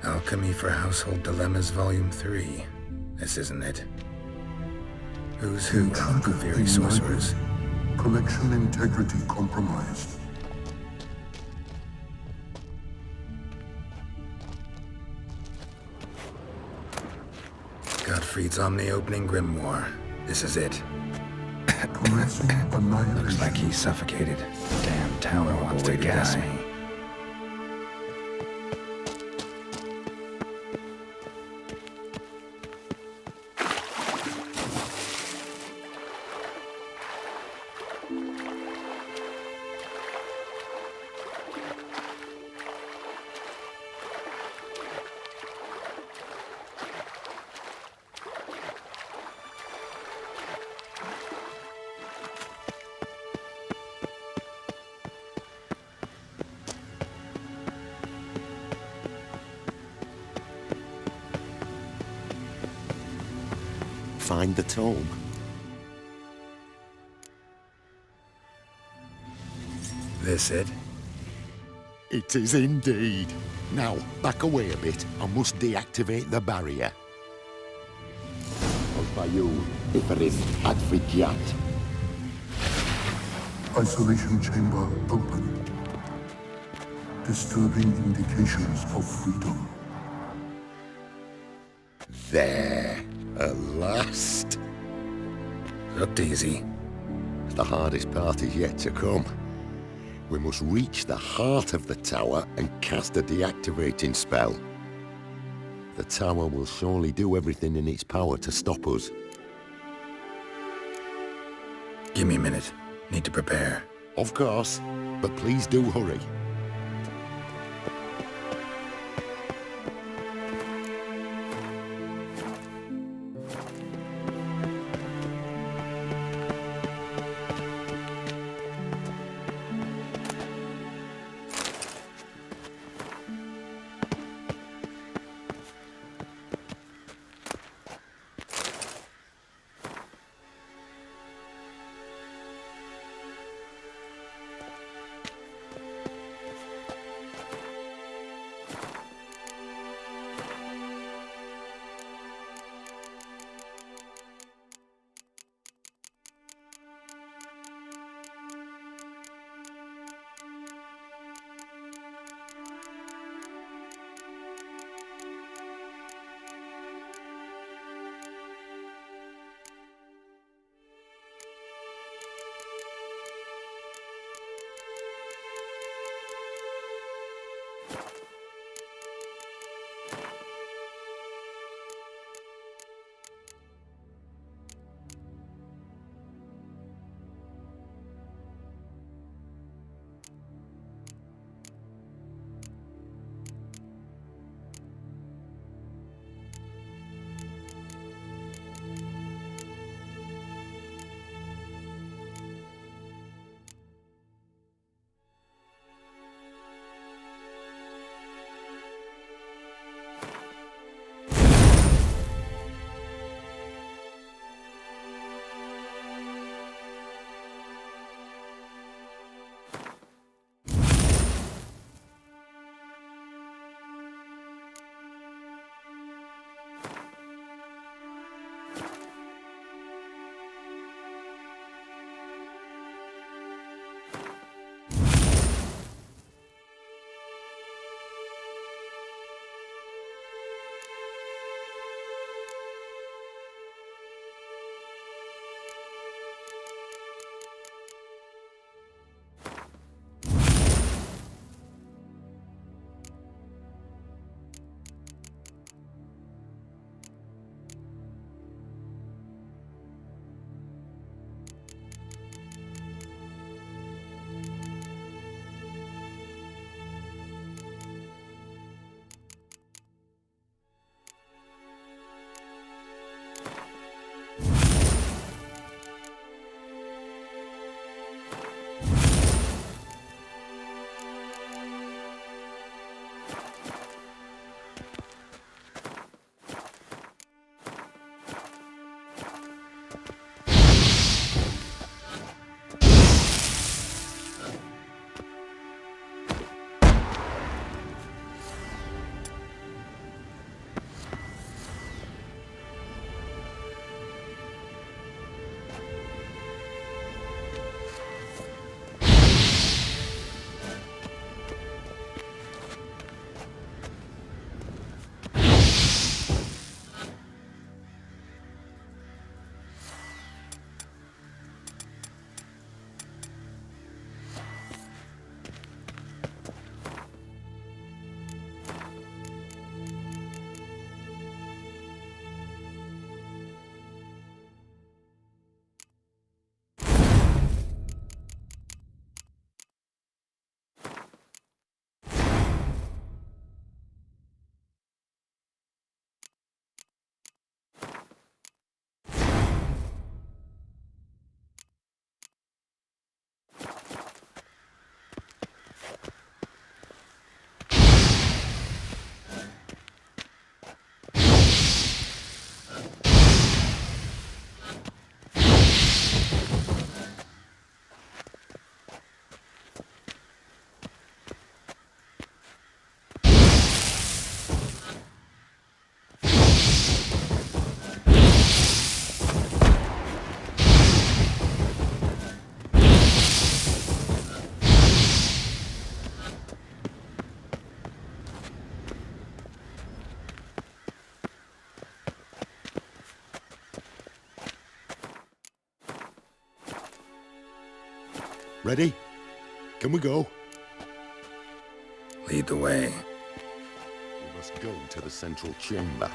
Alchemy for Household Dilemmas, Volume 3. This isn't it. Who's who among the very sorcerers? Collection integrity compromised. Gottfried's Omni-opening grimoire. This is it. Commencing annihilation. Looks like he's suffocated. Damn tower wants to gas me. find the tome. This it? It is indeed. Now, back away a bit. I must deactivate the barrier. As by you, if it is advigate. Isolation chamber open. Disturbing indications of freedom. There, at last. Looked easy. The hardest part is yet to come. We must reach the heart of the tower and cast a deactivating spell. The tower will surely do everything in its power to stop us. Give me a minute. Need to prepare. Of course, but please do hurry. Ready? Can we go? Lead the way. We must go to the central chamber.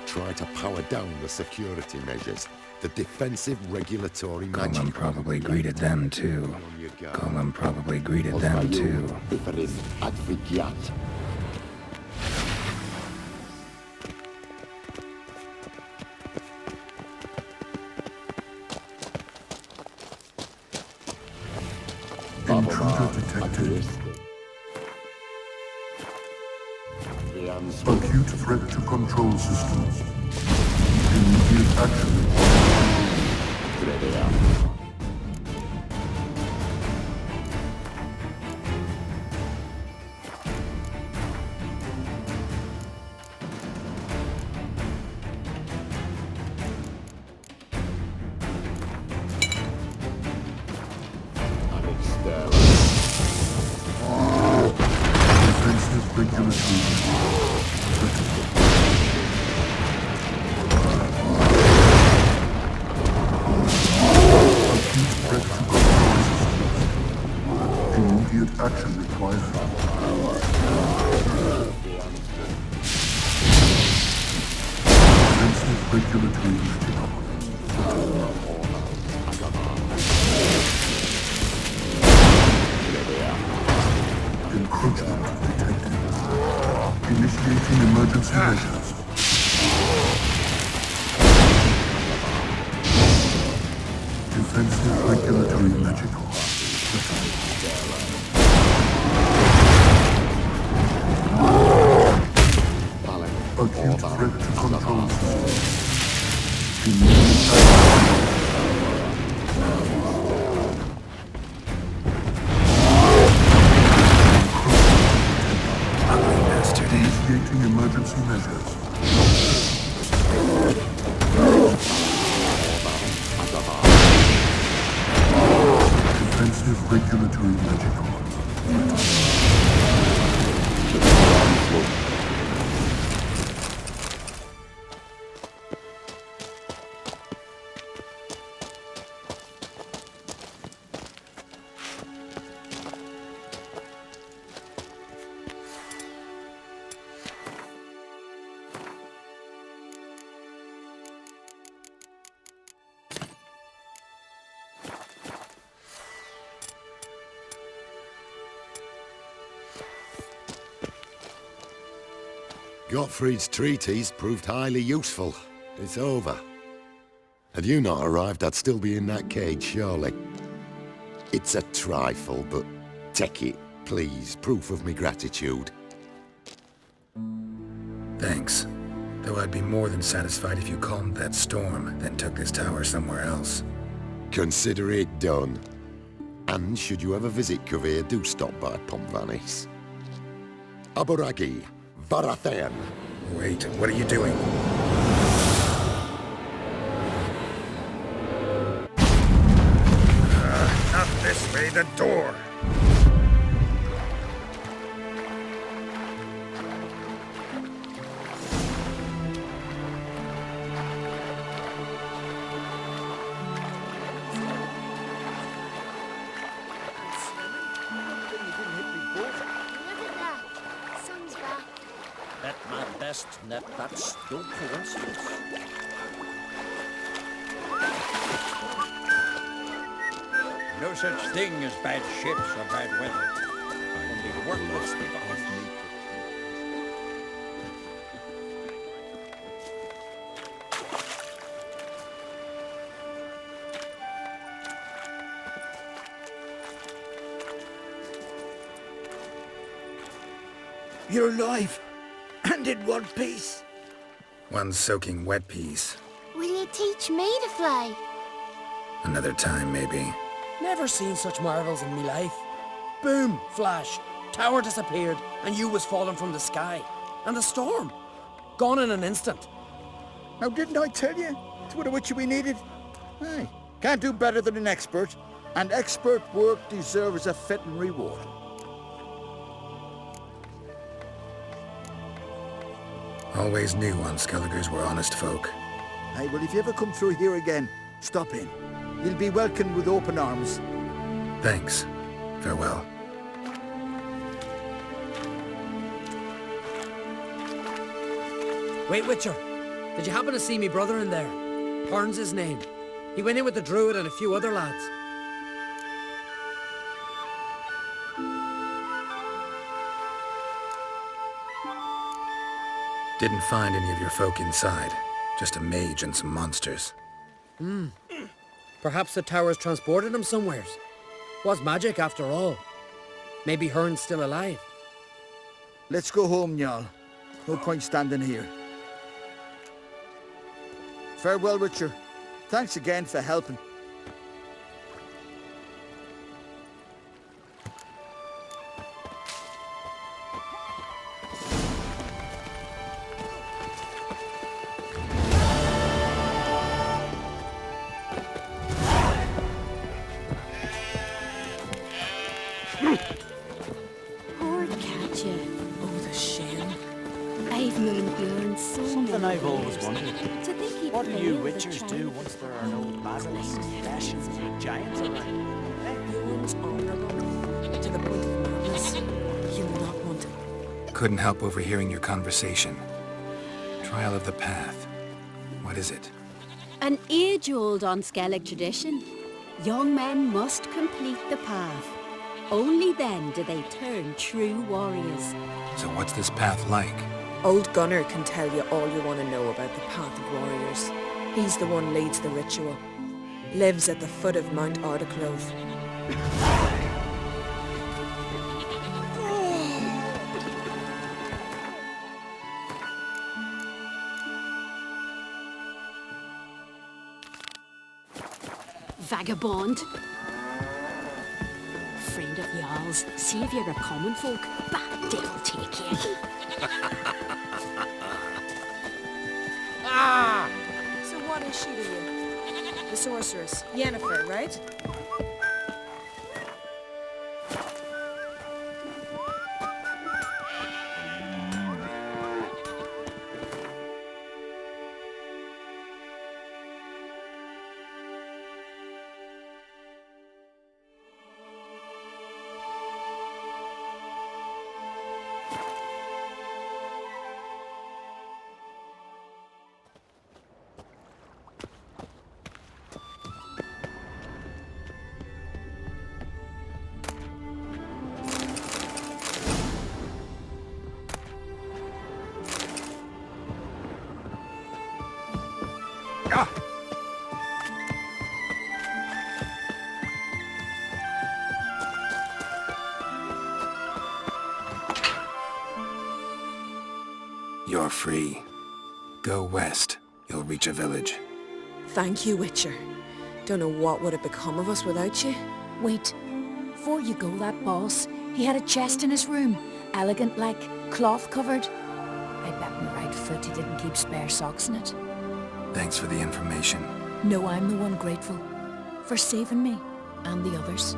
Try to power down the security measures. The defensive regulatory magic. Golem probably greeted them too. Golem probably greeted them too. Intruder detected. Acute threat to control systems. Immediate action. Defensive regulatory. Immediate action required. Defensive regulatory encroachment detected. Initiating emergency measures. Defensive regulatory magical. Acute threat to control systems. Immediate action. Initiating emergency measures. Defensive regulatory magical. Gottfried's treatise proved highly useful. It's over. Had you not arrived, I'd still be in that cage, surely. It's a trifle, but take it, please. Proof of me gratitude. Thanks. Though I'd be more than satisfied if you calmed that storm, then took this tower somewhere else. Consider it done. And should you ever visit Kuvir, do stop by Pomvanis. Aboragi. Barathan. Wait, what are you doing? Not this way, the door. That's no coincidence. No such thing as bad ships or bad weather. Only worthless people. You're alive! And in one piece! One soaking wet piece. Will you teach me to fly? Another time, maybe. Never seen such marvels in me life. Boom, flash, tower disappeared, and you was falling from the sky. And the storm, gone in an instant. Now didn't I tell you? It's what a witcher we needed. Hey, can't do better than an expert. And expert work deserves a fitting reward. Always knew Unskelligers were honest folk. Hey, well, if you ever come through here again, stop in. You'll be welcomed with open arms. Thanks. Farewell. Wait, Witcher. Did you happen to see me brother in there? Hearn's his name. He went in with the druid and a few other lads. Didn't find any of your folk inside. Just a mage and some monsters. Perhaps the towers transported him somewheres. Was magic after all. Maybe Hearn's still alive. Let's go home, Jarl. No point standing here. Farewell, Witcher. Thanks again for helping. Poor Katja. Oh, the shame. I've known Bjorn so Something many I've always years. wondered. To think he'd What do play you with a witchers child. do once there are no basilisks, dashes, and giants around? Bjorn's honourable. To the point of madness. You'll not want him. Couldn't help overhearing your conversation. Trial of the Path. What is it? An age-old Unskellig tradition. Young men must complete the path. Only then do they turn true warriors. So what's this path like? Old Gunnar can tell you all you want to know about the Path of Warriors. He's the one leads the ritual. Lives at the foot of Mount Ardaclove. Vagabond. Friend of Jarl's, saviour of common folk. But they'll take you. So what is she to you? The sorceress, Yennefer, right? You're free. Go west. You'll reach a village. Thank you, Witcher. Don't know what would have become of us without you. Wait. Before you go, that boss, he had a chest in his room. Elegant like, cloth covered. I bet my right foot he didn't keep spare socks in it. Thanks for the information. No, I'm the one grateful. For saving me. And the others.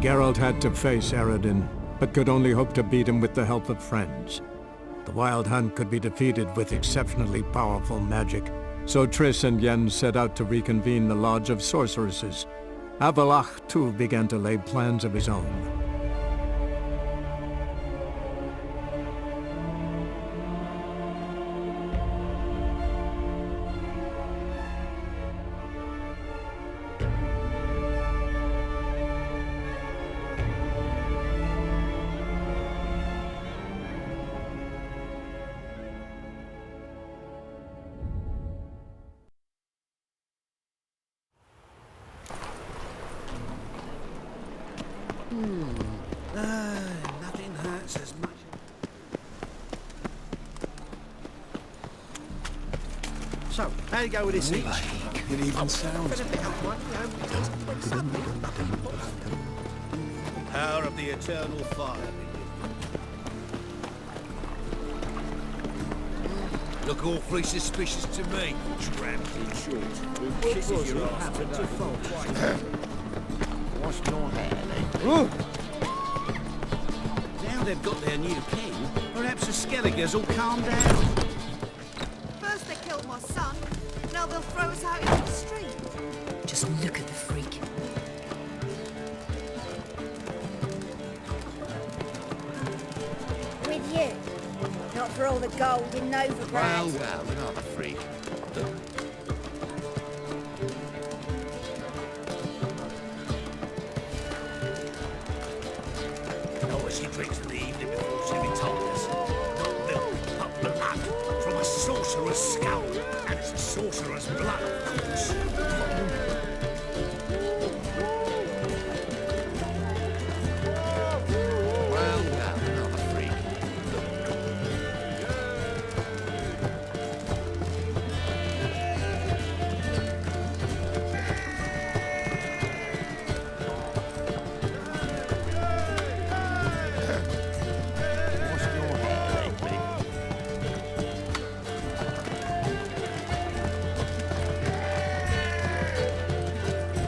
Geralt had to face Eredin, but could only hope to beat him with the help of friends. The Wild Hunt could be defeated with exceptionally powerful magic, so Triss and Yen set out to reconvene the Lodge of Sorceresses. Avalach, too, began to lay plans of his own. Nothing hurts as much. So, how you go with this each? It even sounds. Power of the eternal fire. Look awfully suspicious to me. Trampling short. Who kisses your ass to Wash your hair, Now they've got their new king, perhaps the Skelligers will calm down. First they killed my son, now they'll throw us out into the street. Just look at the freak. With you. Not for all the gold in Novigrad. well, another freak. She drinks in the evening before she retires. Not milk, but blood from a sorcerer's skull. And it's a sorcerer's blood, of course. Well, another freak.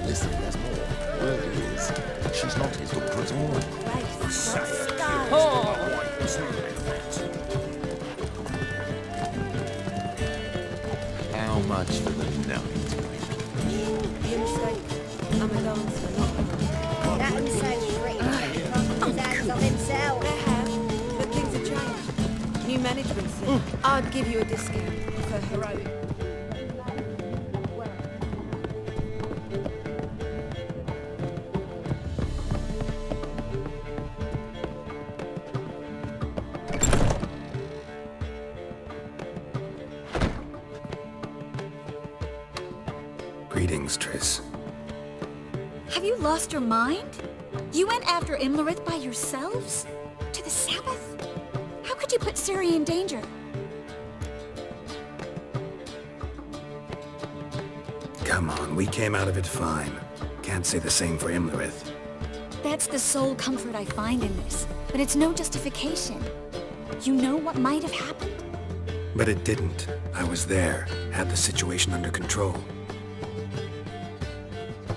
Listen, there's more. Word is, she's not his daughter at all. How much for the night? Your mistake. I'm a dancer, not that one sounds pretty. His hands on himself. They have, but things have changed. New management said I'd give you a discount for heroic. Greetings, Triss. Have you lost your mind? You went after Imlerith by yourselves? To the Sabbath? How could you put Ciri in danger? Come on, we came out of it fine. Can't say the same for Imlerith. That's the sole comfort I find in this, but it's no justification. You know what might have happened? But it didn't. I was there, had the situation under control.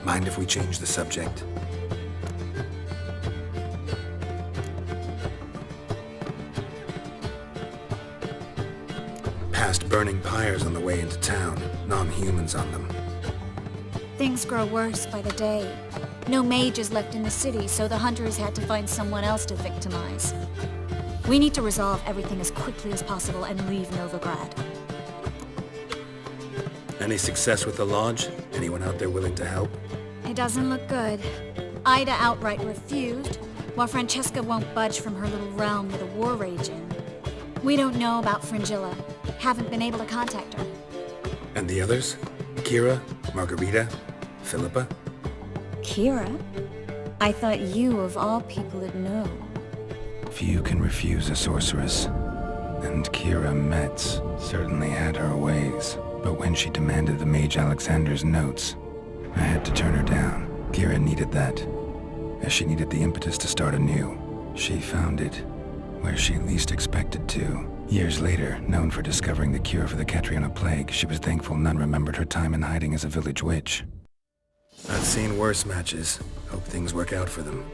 Mind if we change the subject? Past burning pyres on the way into town, non-humans on them. Things grow worse by the day. No mages left in the city, so the hunters had to find someone else to victimize. We need to resolve everything as quickly as possible and leave Novigrad. Any success with the lodge? Anyone out there willing to help? It doesn't look good. Ida outright refused, while Francesca won't budge from her little realm with a war raging. We don't know about Fringilla. Haven't been able to contact her. And the others? Kira? Margarita? Philippa? Kira? I thought you, of all people, would know. Few can refuse a sorceress. And Kira Metz certainly had her ways. But when she demanded the Mage Alexander's notes, I had to turn her down. Kira needed that, as she needed the impetus to start anew. She found it where she least expected to. Years later, known for discovering the cure for the Catriona plague, she was thankful none remembered her time in hiding as a village witch. I've seen worse matches. Hope things work out for them.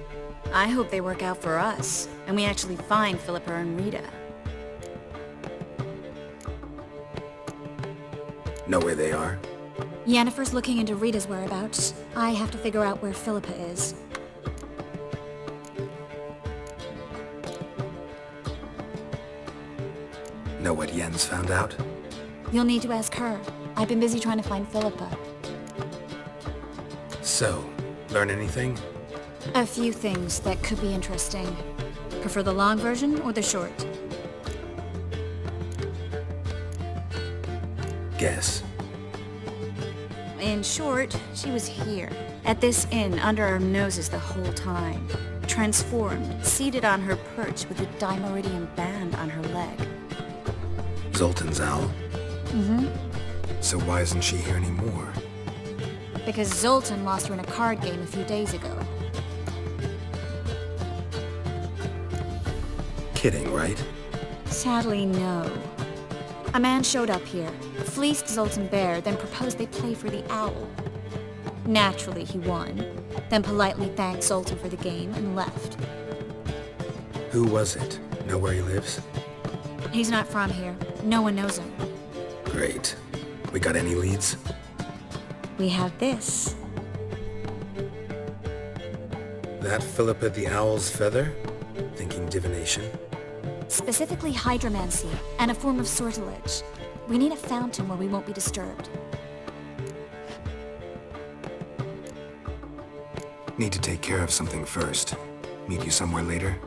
I hope they work out for us, and we actually find Philippa and Rita. Know where they are? Yennefer's looking into Rita's whereabouts. I have to figure out where Philippa is. Know what Yen's found out? You'll need to ask her. I've been busy trying to find Philippa. So, learn anything? A few things that could be interesting. Prefer the long version or the short? Guess. In short, she was here, at this inn, under our noses the whole time. Transformed, seated on her perch with a dimeridian band on her leg. Zoltan's owl? Mm-hmm. So why isn't she here anymore? Because Zoltan lost her in a card game a few days ago. Kidding, right? Sadly, no. A man showed up here, fleeced Zoltan bare, then proposed they play for the owl. Naturally, he won, then politely thanked Zoltan for the game and left. Who was it? Know where he lives? He's not from here. No one knows him. Great. We got any leads? We have this. That Philippa the Owl's feather? Thinking divination? Specifically hydromancy, and a form of sortilege. We need a fountain where we won't be disturbed. Need to take care of something first. Meet you somewhere later?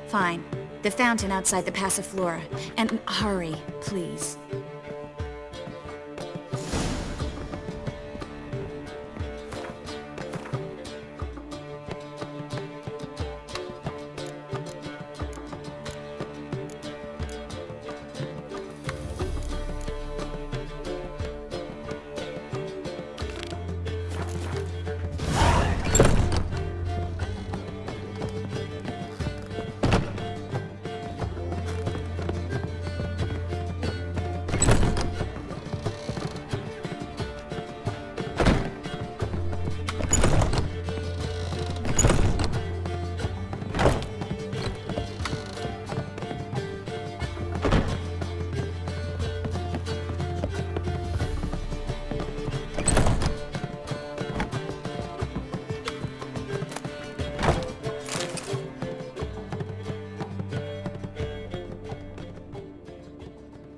Fine. The fountain outside the Passiflora. And hurry, please.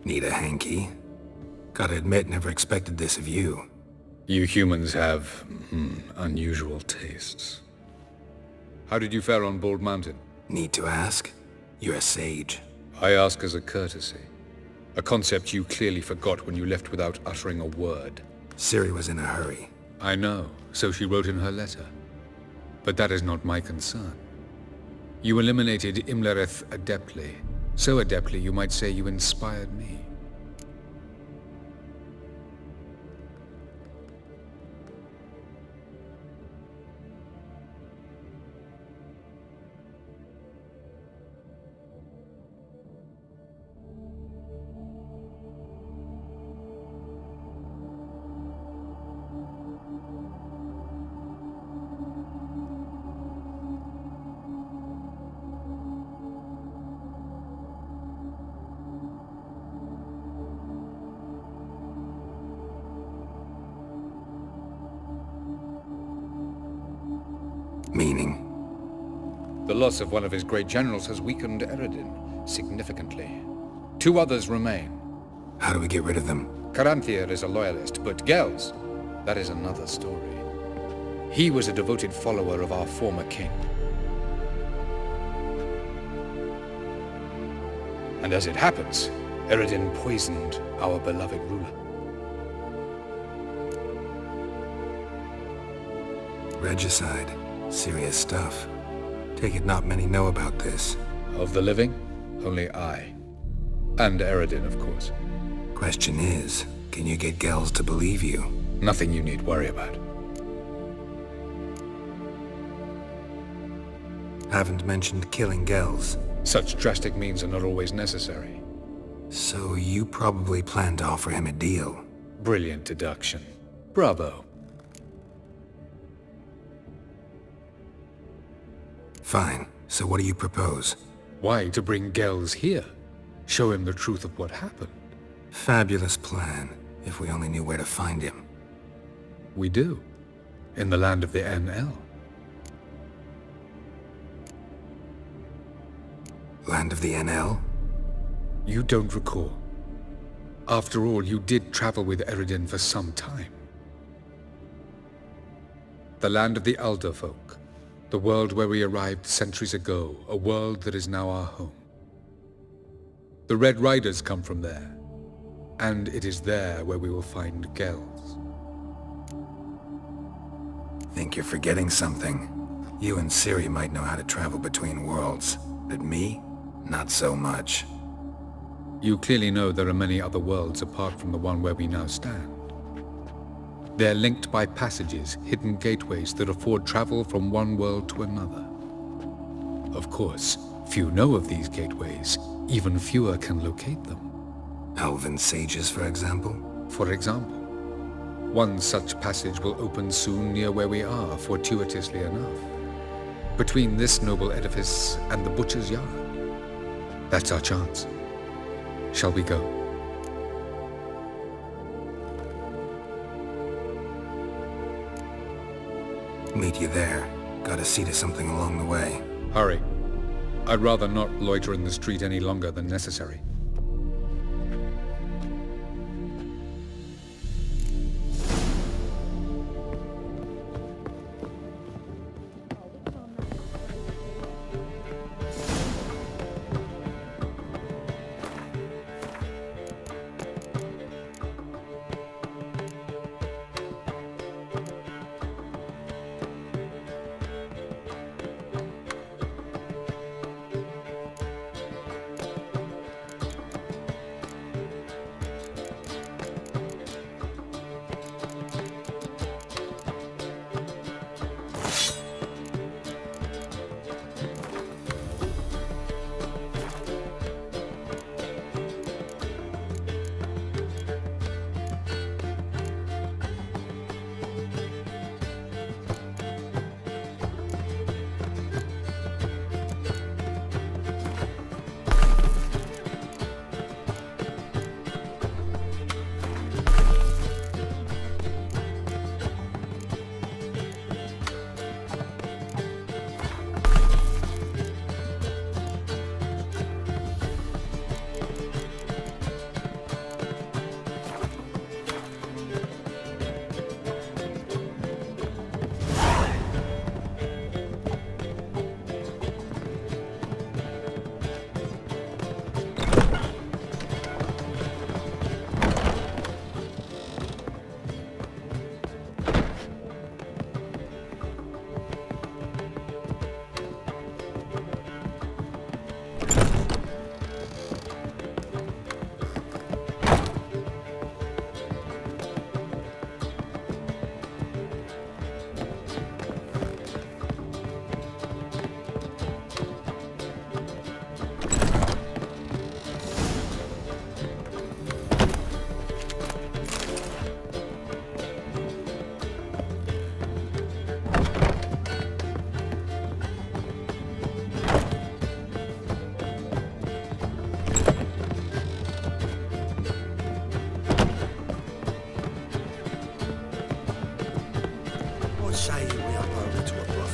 Need a hanky? Gotta admit, never expected this of you. You humans have, unusual tastes. How did you fare on Bald Mountain? Need to ask? You're a sage. I ask as a courtesy. A concept you clearly forgot when you left without uttering a word. Ciri was in a hurry. I know, so she wrote in her letter. But that is not my concern. You eliminated Imlerith adeptly. So adeptly, you might say you inspired me. Meaning? The loss of one of his great generals has weakened Eredin significantly. 2 others remain. How do we get rid of them? Caranthir is a loyalist, but Gels, that is another story. He was a devoted follower of our former king. And as it happens, Eredin poisoned our beloved ruler. Regicide. Serious stuff. Take it not many know about this. Of the living, only I. And Eredin, of course. Question is, can you get Gels to believe you? Nothing you need worry about. Haven't mentioned killing Gels. Such drastic means are not always necessary. So you probably plan to offer him a deal. Brilliant deduction. Bravo. Fine. So what do you propose? Why, to bring Gels here. Show him the truth of what happened. Fabulous plan, if we only knew where to find him. We do. In the land of the NL. Land of the NL? You don't recall. After all, you did travel with Eredin for some time. The land of the Elder Folk. The world where we arrived centuries ago. A world that is now our home. The Red Riders come from there. And it is there where we will find Gels. Think you're forgetting something. You and Ciri might know how to travel between worlds, but me? Not so much. You clearly know there are many other worlds apart from the one where we now stand. They're linked by passages, hidden gateways that afford travel from one world to another. Of course, few know of these gateways. Even fewer can locate them. Elven sages, for example? For example. One such passage will open soon near where we are, fortuitously enough. Between this noble edifice and the butcher's yard. That's our chance. Shall we go? Meet you there. Gotta see to something along the way. Hurry. I'd rather not loiter in the street any longer than necessary.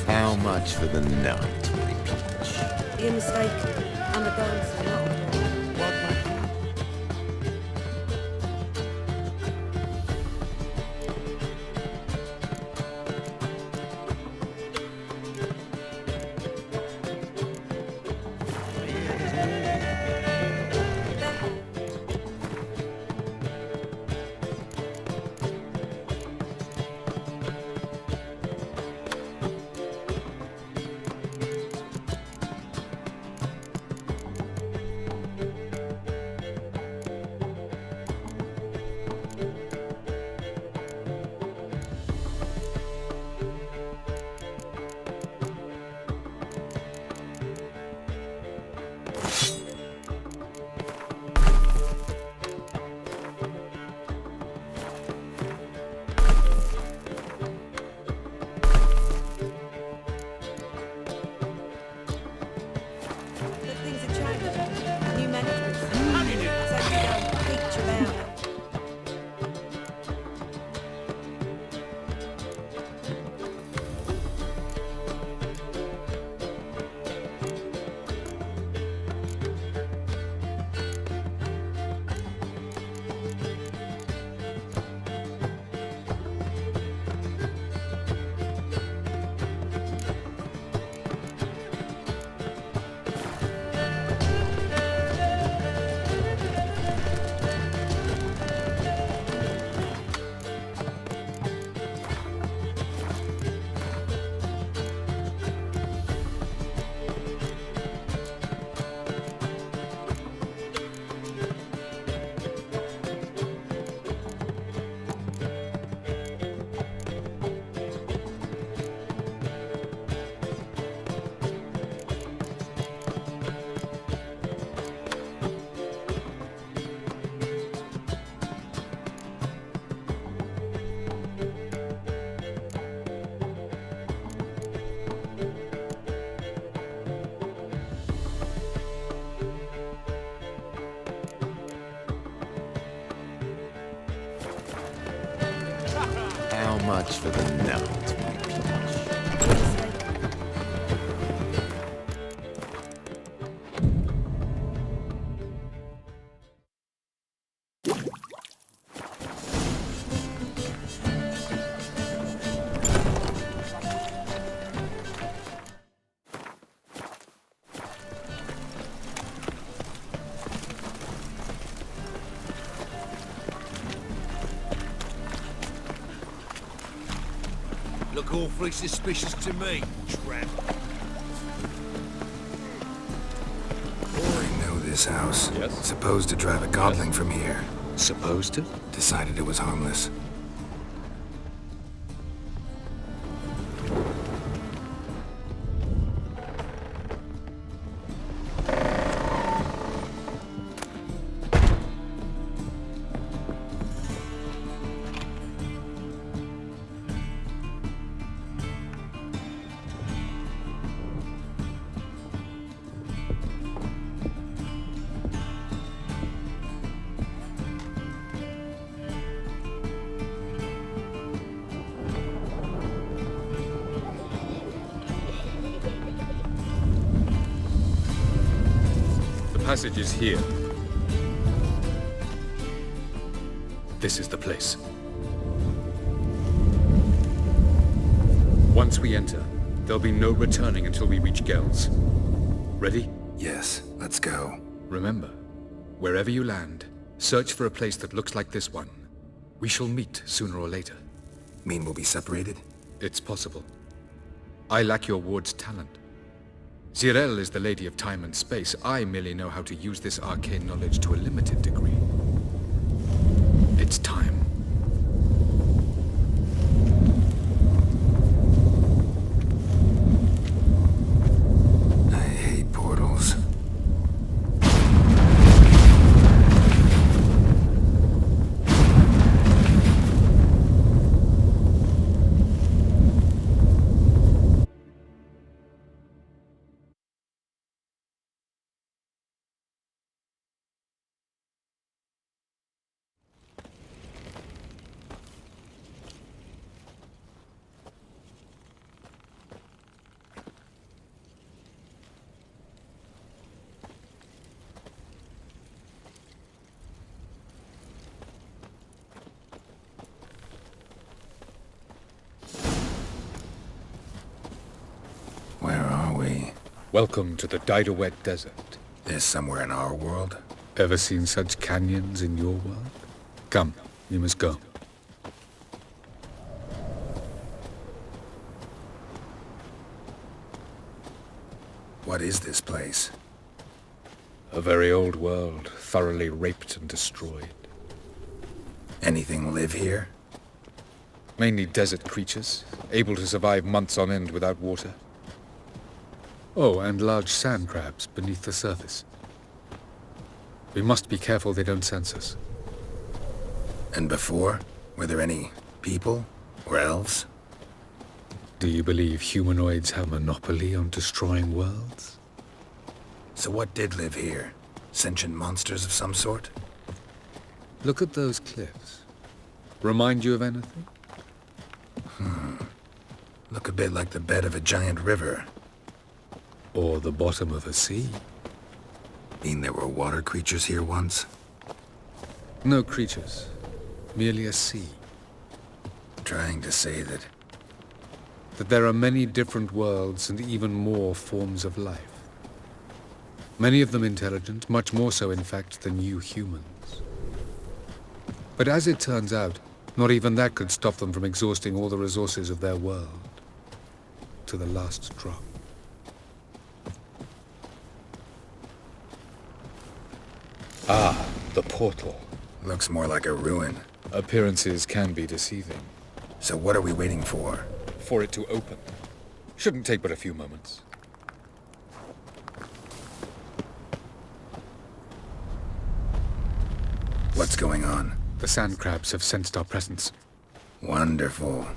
How much for the night, Willie Peach? Your mistake. I'm a dancer, not a much for the night. Look awfully suspicious to me, tramp. I know this house. Yes? Supposed to drive a godling from here. Supposed to? Decided it was harmless. Passage is here. This is the place. Once we enter, there'll be no returning until we reach Gel's. Ready? Yes, let's go. Remember, wherever you land, search for a place that looks like this one. We shall meet sooner or later. Mean we'll be separated? It's possible. I lack your ward's talent. Zirel is the Lady of Time and Space. I merely know how to use this arcane knowledge to a limited degree. It's time. I hate portals. Welcome to the Didowet Desert. This somewhere in our world? Ever seen such canyons in your world? Come, we must go. What is this place? A very old world, thoroughly raped and destroyed. Anything live here? Mainly desert creatures, able to survive months on end without water. Oh, and large sand crabs beneath the surface. We must be careful they don't sense us. And before? Were there any people? Or elves? Do you believe humanoids have a monopoly on destroying worlds? So what did live here? Sentient monsters of some sort? Look at those cliffs. Remind you of anything? Look a bit like the bed of a giant river. Or the bottom of a sea. Mean there were water creatures here once? No creatures. Merely a sea. Trying to say that there are many different worlds and even more forms of life. Many of them intelligent, much more so in fact than you humans. But as it turns out, not even that could stop them from exhausting all the resources of their world. To the last drop. Ah, the portal. Looks more like a ruin. Appearances can be deceiving. So what are we waiting for? For it to open. Shouldn't take but a few moments. What's going on? The sand crabs have sensed our presence. Wonderful.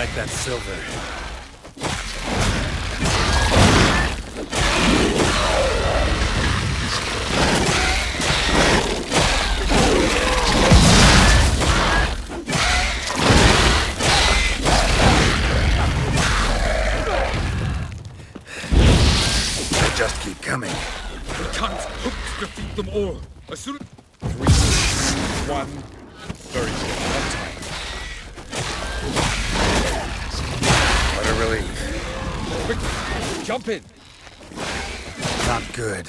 like that silver. They just keep coming. We can't hope to defeat them all. As soon as... 3, 1, very good. One time. What a relief. Quick, jump in. Not good.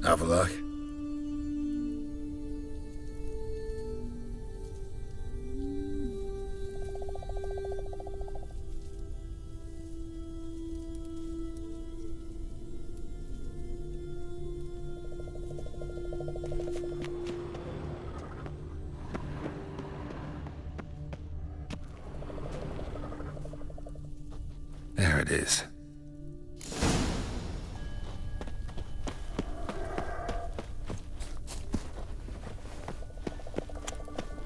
Have a look. There it is.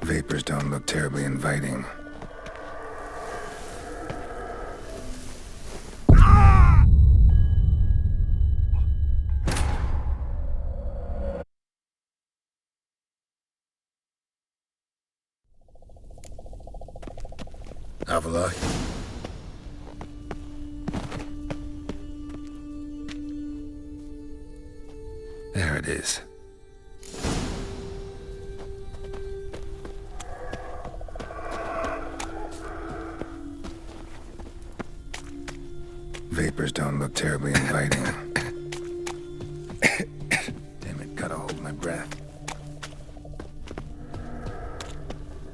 Vapors don't look terribly inviting. Have a look. There it is. Vapors don't look terribly inviting. Damn it, gotta hold my breath.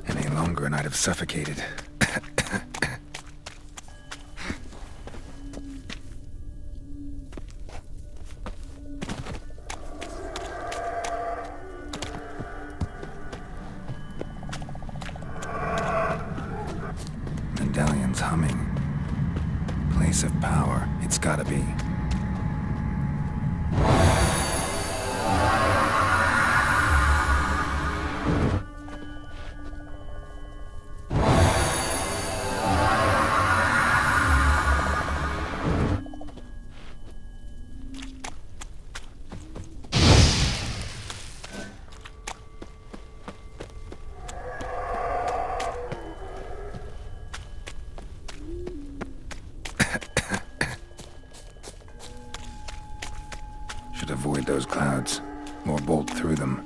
Any longer and I'd have suffocated. Medallion's humming. Place of power, it's gotta be. Should avoid those clouds, or bolt through them.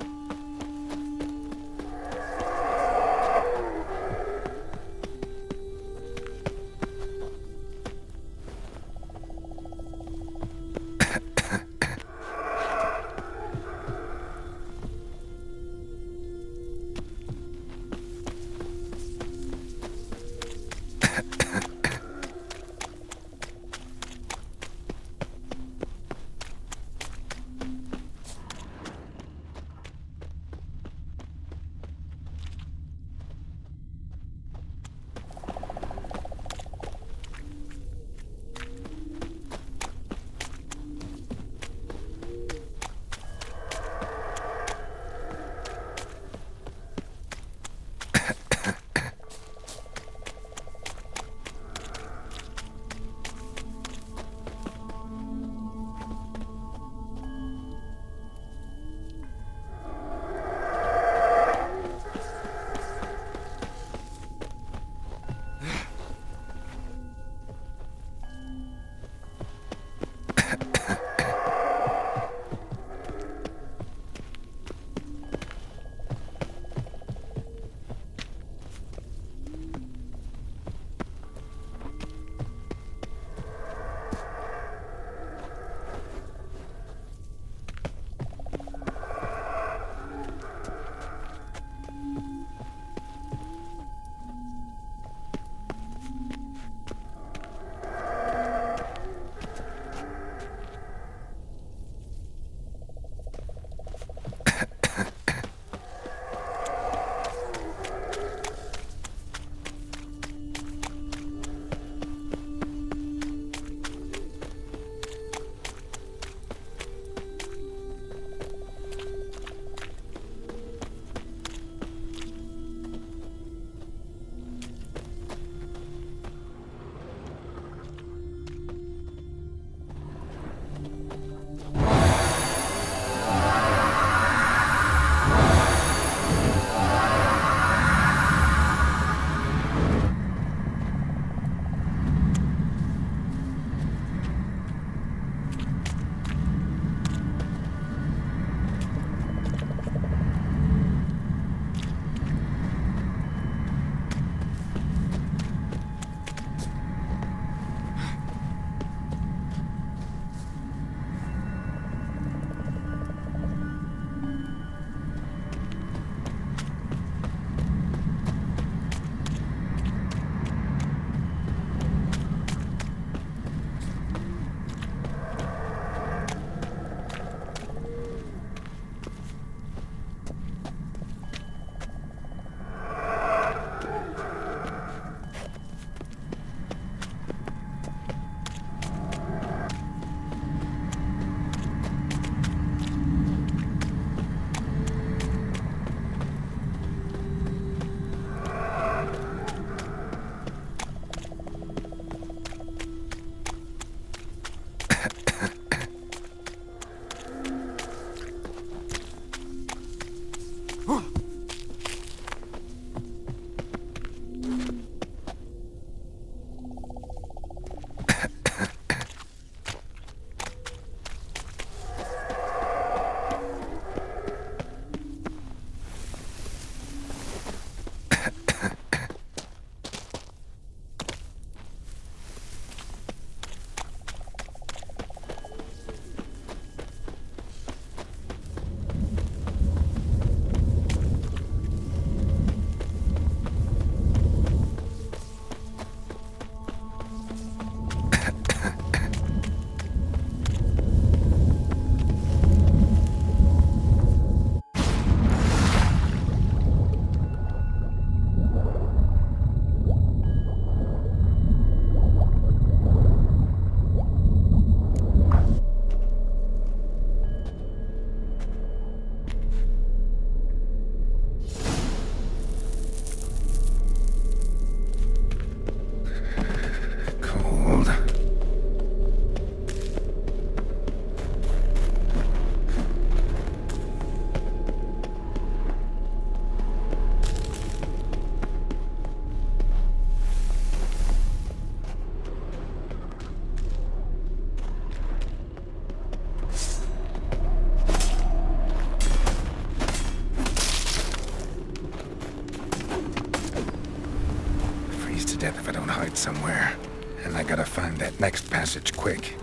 to death if I don't hide somewhere. And I gotta find that next passage quick.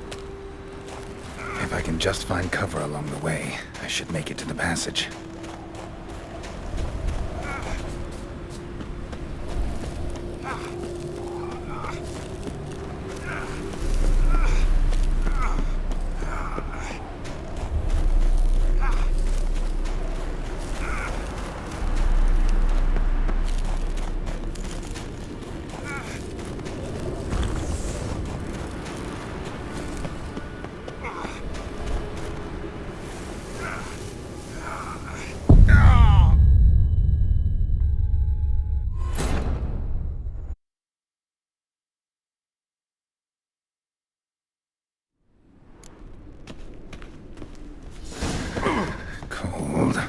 If I can just find cover along the way, I should make it to the passage. Cold.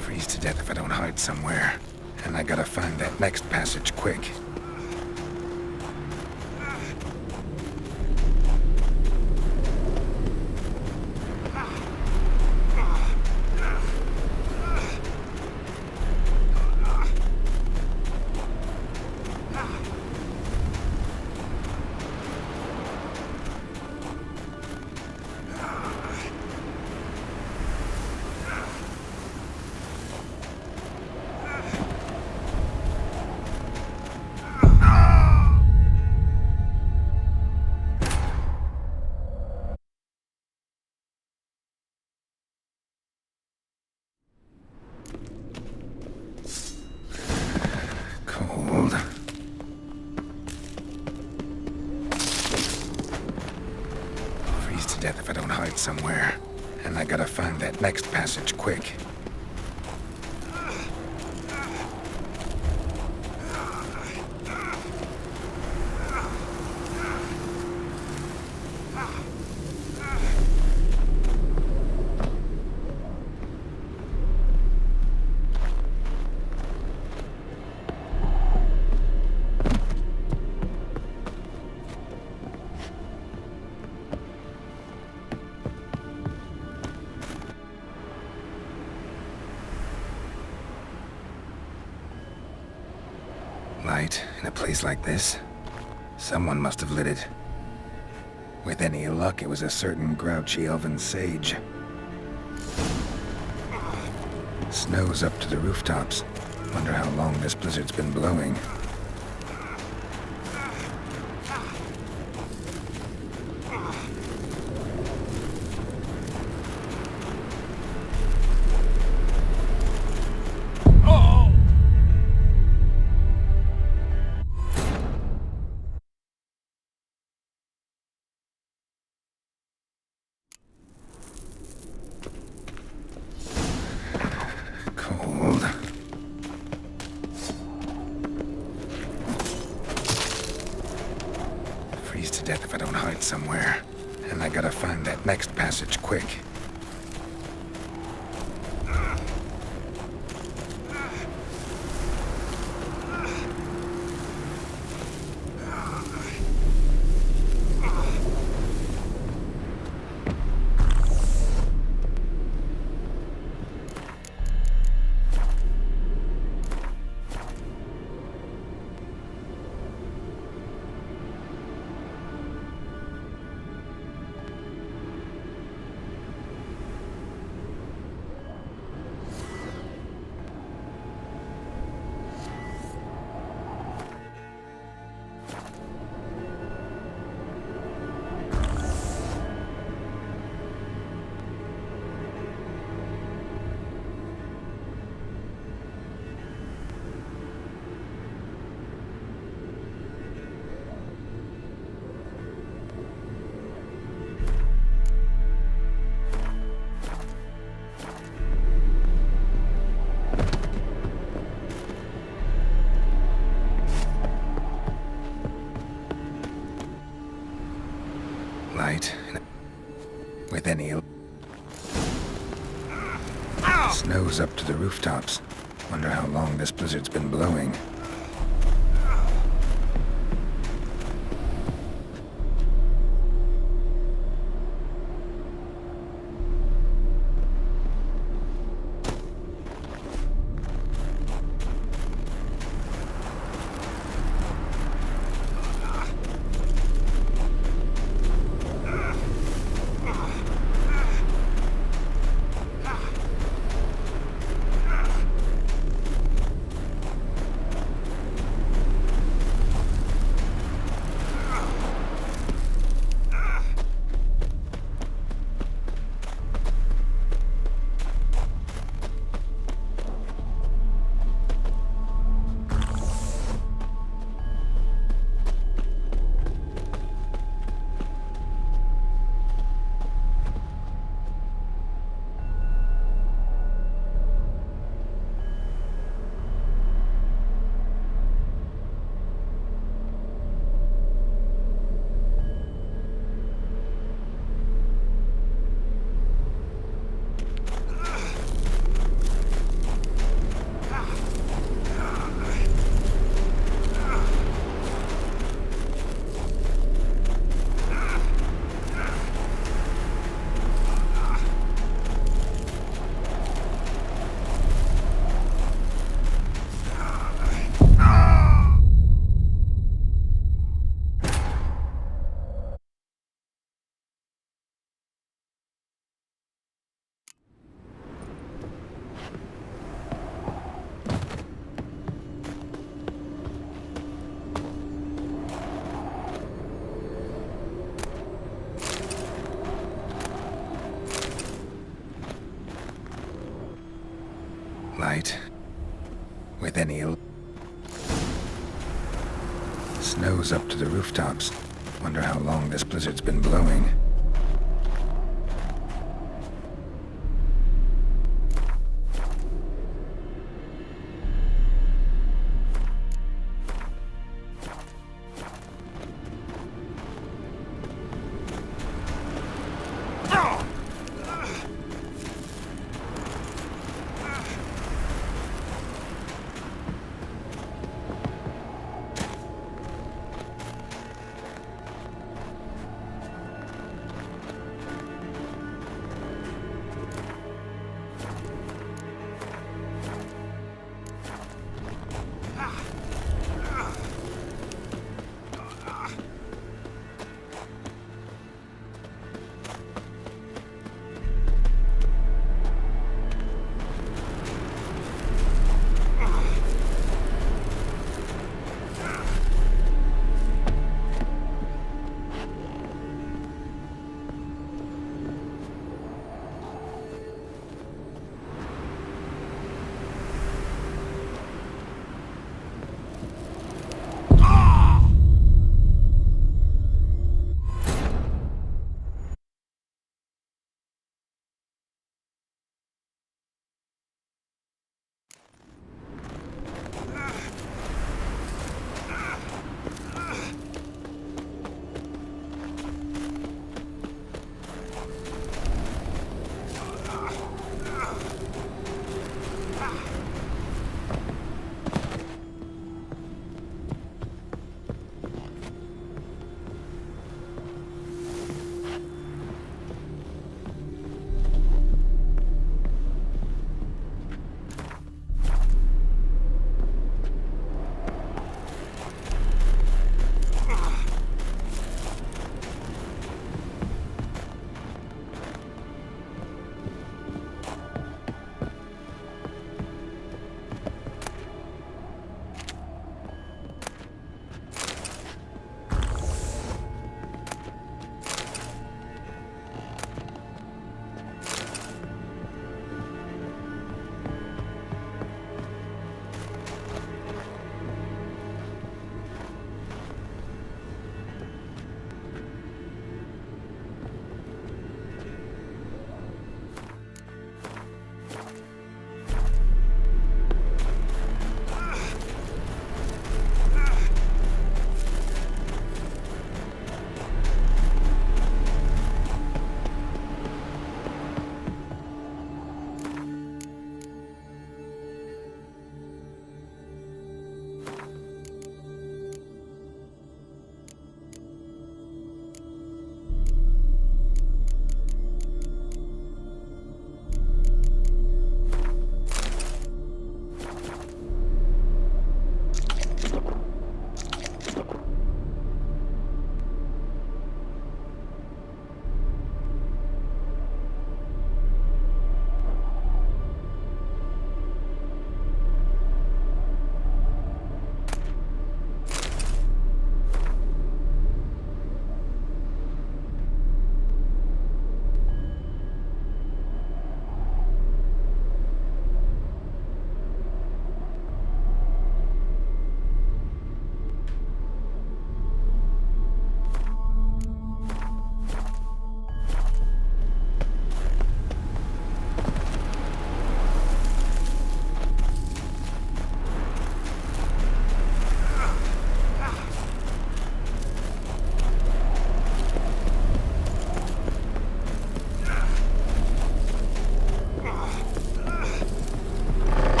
Freeze to death if I don't hide somewhere. And I gotta find that next passage quick. Cold. Freeze to death if I don't hide somewhere. And I gotta find that next passage quick. Light in a place like this? Someone must have lit it. With any luck, it was a certain grouchy elven sage. Snow's up to the rooftops. Wonder how long this blizzard's been blowing. Cold. Freeze to death if I don't hide somewhere. And I gotta find that next passage quick. Light with any snow's up to the rooftops. Wonder how long this blizzard's been blowing. night. With any... Snow's up to the rooftops. Wonder how long this blizzard's been blowing.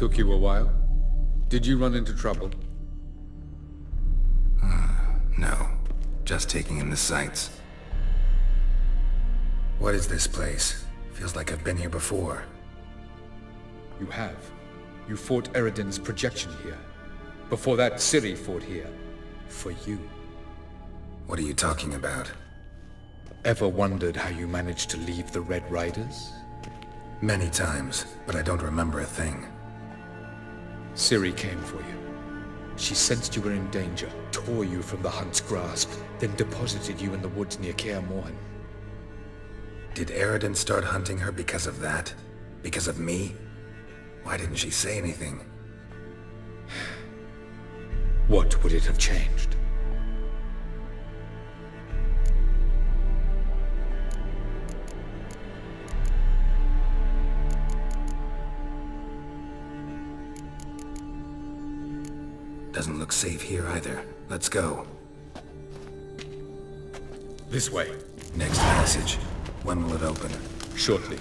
Took you a while? Did you run into trouble? No. Just taking in the sights. What is this place? Feels like I've been here before. You have. You fought Eridan's projection here. Before that, Ciri fought here. For you. What are you talking about? Ever wondered how you managed to leave the Red Riders? Many times, but I don't remember a thing. Ciri came for you. She sensed you were in danger, tore you from the Hunt's grasp, then deposited you in the woods near Kaer Morhen. Did Eridan start hunting her because of that? Because of me? Why didn't she say anything? What would it have changed? Doesn't look safe here either. Let's go. This way. Next passage. When will it open? Shortly.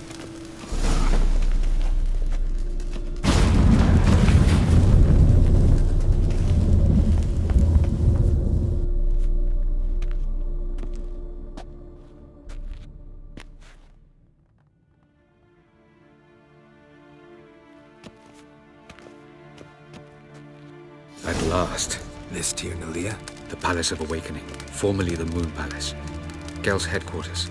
At last. This Tir Nalia? The Palace of Awakening, formerly the Moon Palace. Gel's headquarters.